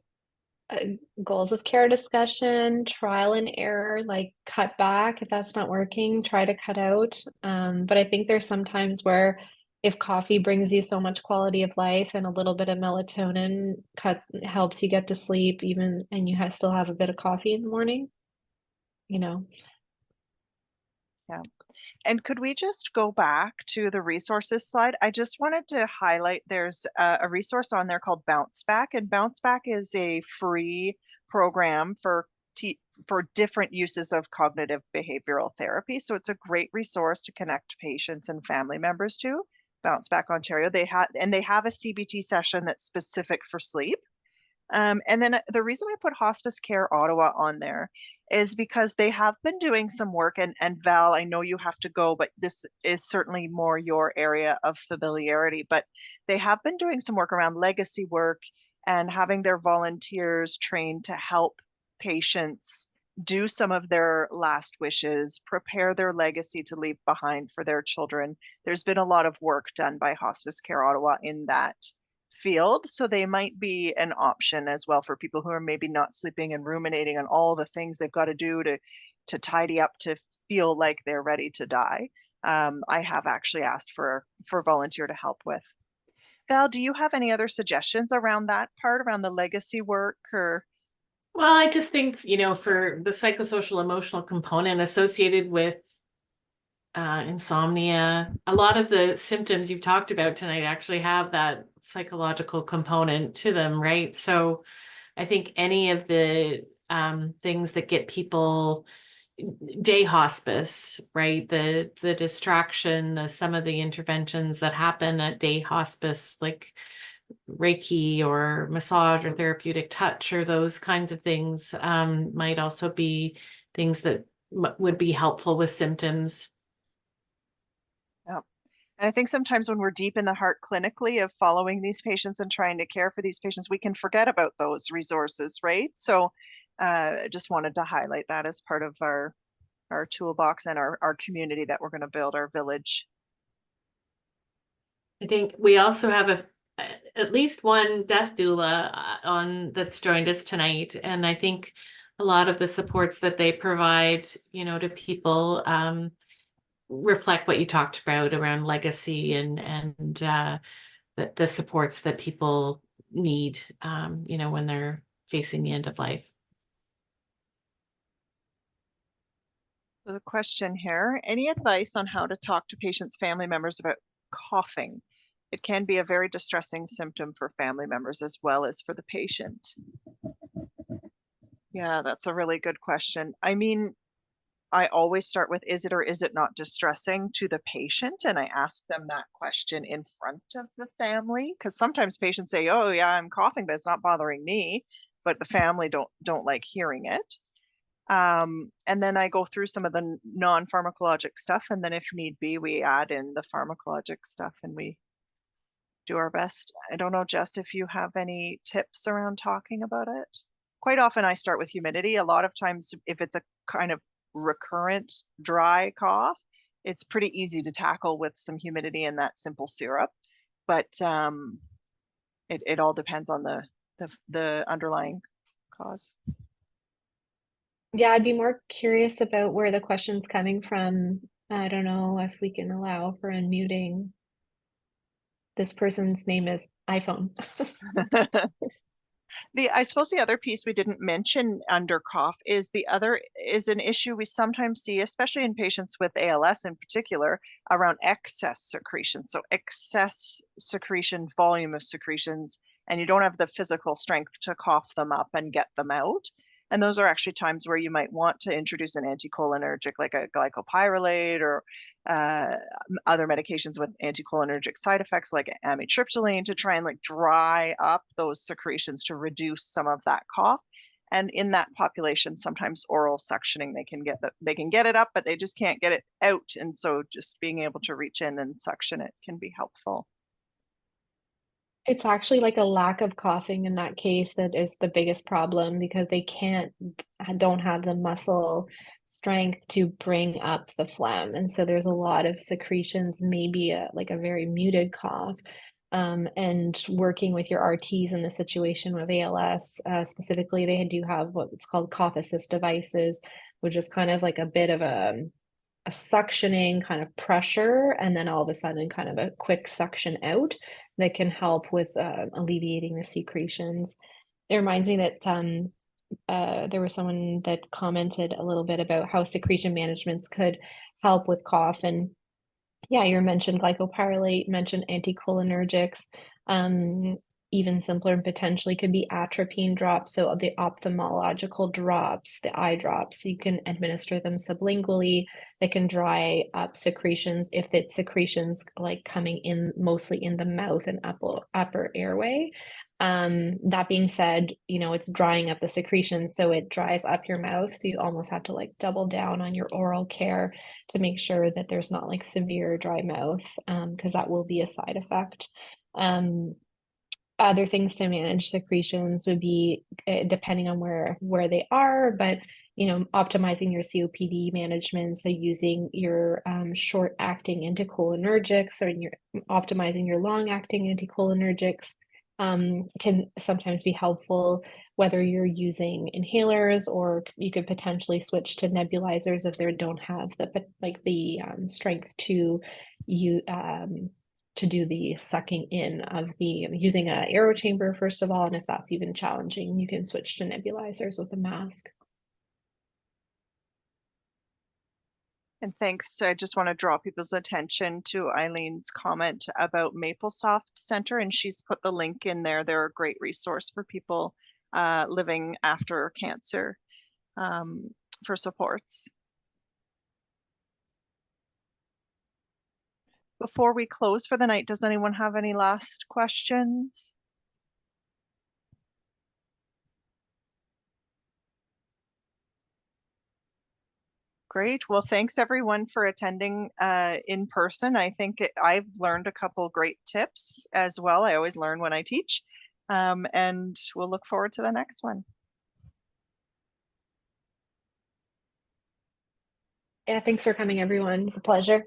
goals of care discussion, trial and error, like cut back if that's not working, try to cut out. But I think there's some times where if coffee brings you so much quality of life and a little bit of melatonin helps you get to sleep, even, and you still have a bit of coffee in the morning, Yeah. And could we just go back to the resources slide? I just wanted to highlight there's a resource on there called Bounce Back, and Bounce Back is a free program for different uses of cognitive behavioral therapy. So it's a great resource to connect patients and family members to. Bounce Back Ontario, they have a CBT session that's specific for sleep. And then the reason I put Hospice Care Ottawa on there is because they have been doing some work, and Val, I know you have to go, but this is certainly more your area of familiarity, but they have been doing some work around legacy work and having their volunteers trained to help patients do some of their last wishes, prepare their legacy to leave behind for their children. There's been a lot of work done by Hospice Care Ottawa in that field, so they might be an option as well for people who are maybe not sleeping and ruminating on all the things they've got to do to tidy up to feel like they're ready to die. I have actually asked for a volunteer to help with. Val, do you have any other suggestions around that part, around the legacy work or? Well, I just think, for the psychosocial emotional component associated with insomnia, a lot of the symptoms you've talked about tonight actually have that psychological component to them, right? So I think any of the things that get people day hospice, right? The distraction, some of the interventions that happen at day hospice, like Reiki or massage or therapeutic touch or those kinds of things, might also be things that would be helpful with symptoms. Yeah. And I think sometimes when we're deep in the heart clinically of following these patients and trying to care for these patients, we can forget about those resources, right? So I just wanted to highlight that as part of our toolbox and our community that we're going to build, our village. I think we also have at least one death doula that's joined us tonight, and I think a lot of the supports that they provide, to people reflect what you talked about around legacy and the supports that people need, when they're facing the end of life. So the question here, any advice on how to talk to patients' family members about coughing? It can be a very distressing symptom for family members as well as for the patient. Yeah, that's a really good question. I mean, I always start with, is it or is it not distressing to the patient? And I ask them that question in front of the family, because sometimes patients say, oh yeah, I'm coughing, but it's not bothering me, but the family don't like hearing it. And then I go through some of the non-pharmacologic stuff, and then if need be, we add in the pharmacologic stuff and we do our best. I don't know, Jess, if you have any tips around talking about it. Quite often I start with humidity. A lot of times if it's a kind of recurrent dry cough, it's pretty easy to tackle with some humidity and that simple syrup. But it all depends on the underlying cause. Yeah, I'd be more curious about where the question's coming from. I don't know if we can allow for unmuting. This person's name is iPhone. I suppose the other piece we didn't mention under cough is an issue we sometimes see, especially in patients with ALS in particular, around excess secretion. So excess secretion, volume of secretions, and you don't have the physical strength to cough them up and get them out. And those are actually times where you might want to introduce an anticholinergic like a glycopyrrolate or other medications with anticholinergic side effects like amitriptyline to try and like dry up those secretions to reduce some of that cough. And in that population, sometimes oral suctioning, they can get it up, but they just can't get it out. And so just being able to reach in and suction it can be helpful. It's actually like a lack of coughing in that case that is the biggest problem, because they don't have the muscle strength to bring up the phlegm. And so there's a lot of secretions, maybe like a very muted cough. And working with your RTs in the situation with ALS, specifically, they do have what's called cough assist devices, which is kind of like a bit of a suctioning kind of pressure, and then all of a sudden kind of a quick suction out that can help with alleviating the secretions. It reminds me that there was someone that commented a little bit about how secretion managements could help with cough. And yeah, you mentioned glycopyrrolate, mentioned anticholinergics. Even simpler and potentially could be atropine drops. So the ophthalmological drops, the eye drops, you can administer them sublingually. They can dry up secretions if it's secretions like coming in mostly in the mouth and upper airway. That being said, it's drying up the secretions, so it dries up your mouth. So you almost have to like double down on your oral care to make sure that there's not like severe dry mouth, because that will be a side effect. Other things to manage secretions would be depending on where they are, but optimizing your COPD management. So using your short-acting anticholinergics, or optimizing your long-acting anticholinergics can sometimes be helpful, whether you're using inhalers, or you could potentially switch to nebulizers if they don't have the strength to to do the sucking in of the using an aero chamber first of all, and if that's even challenging, you can switch to nebulizers with a mask. And thanks. I just want to draw people's attention to Eileen's comment about MapleSoft Center, and she's put the link in there. They're a great resource for people living after cancer for supports. Before we close for the night, does anyone have any last questions? Great. Well, thanks everyone for attending in person. I think I've learned a couple great tips as well. I always learn when I teach, and we'll look forward to the next one. Yeah, thanks for coming, everyone. It's a pleasure.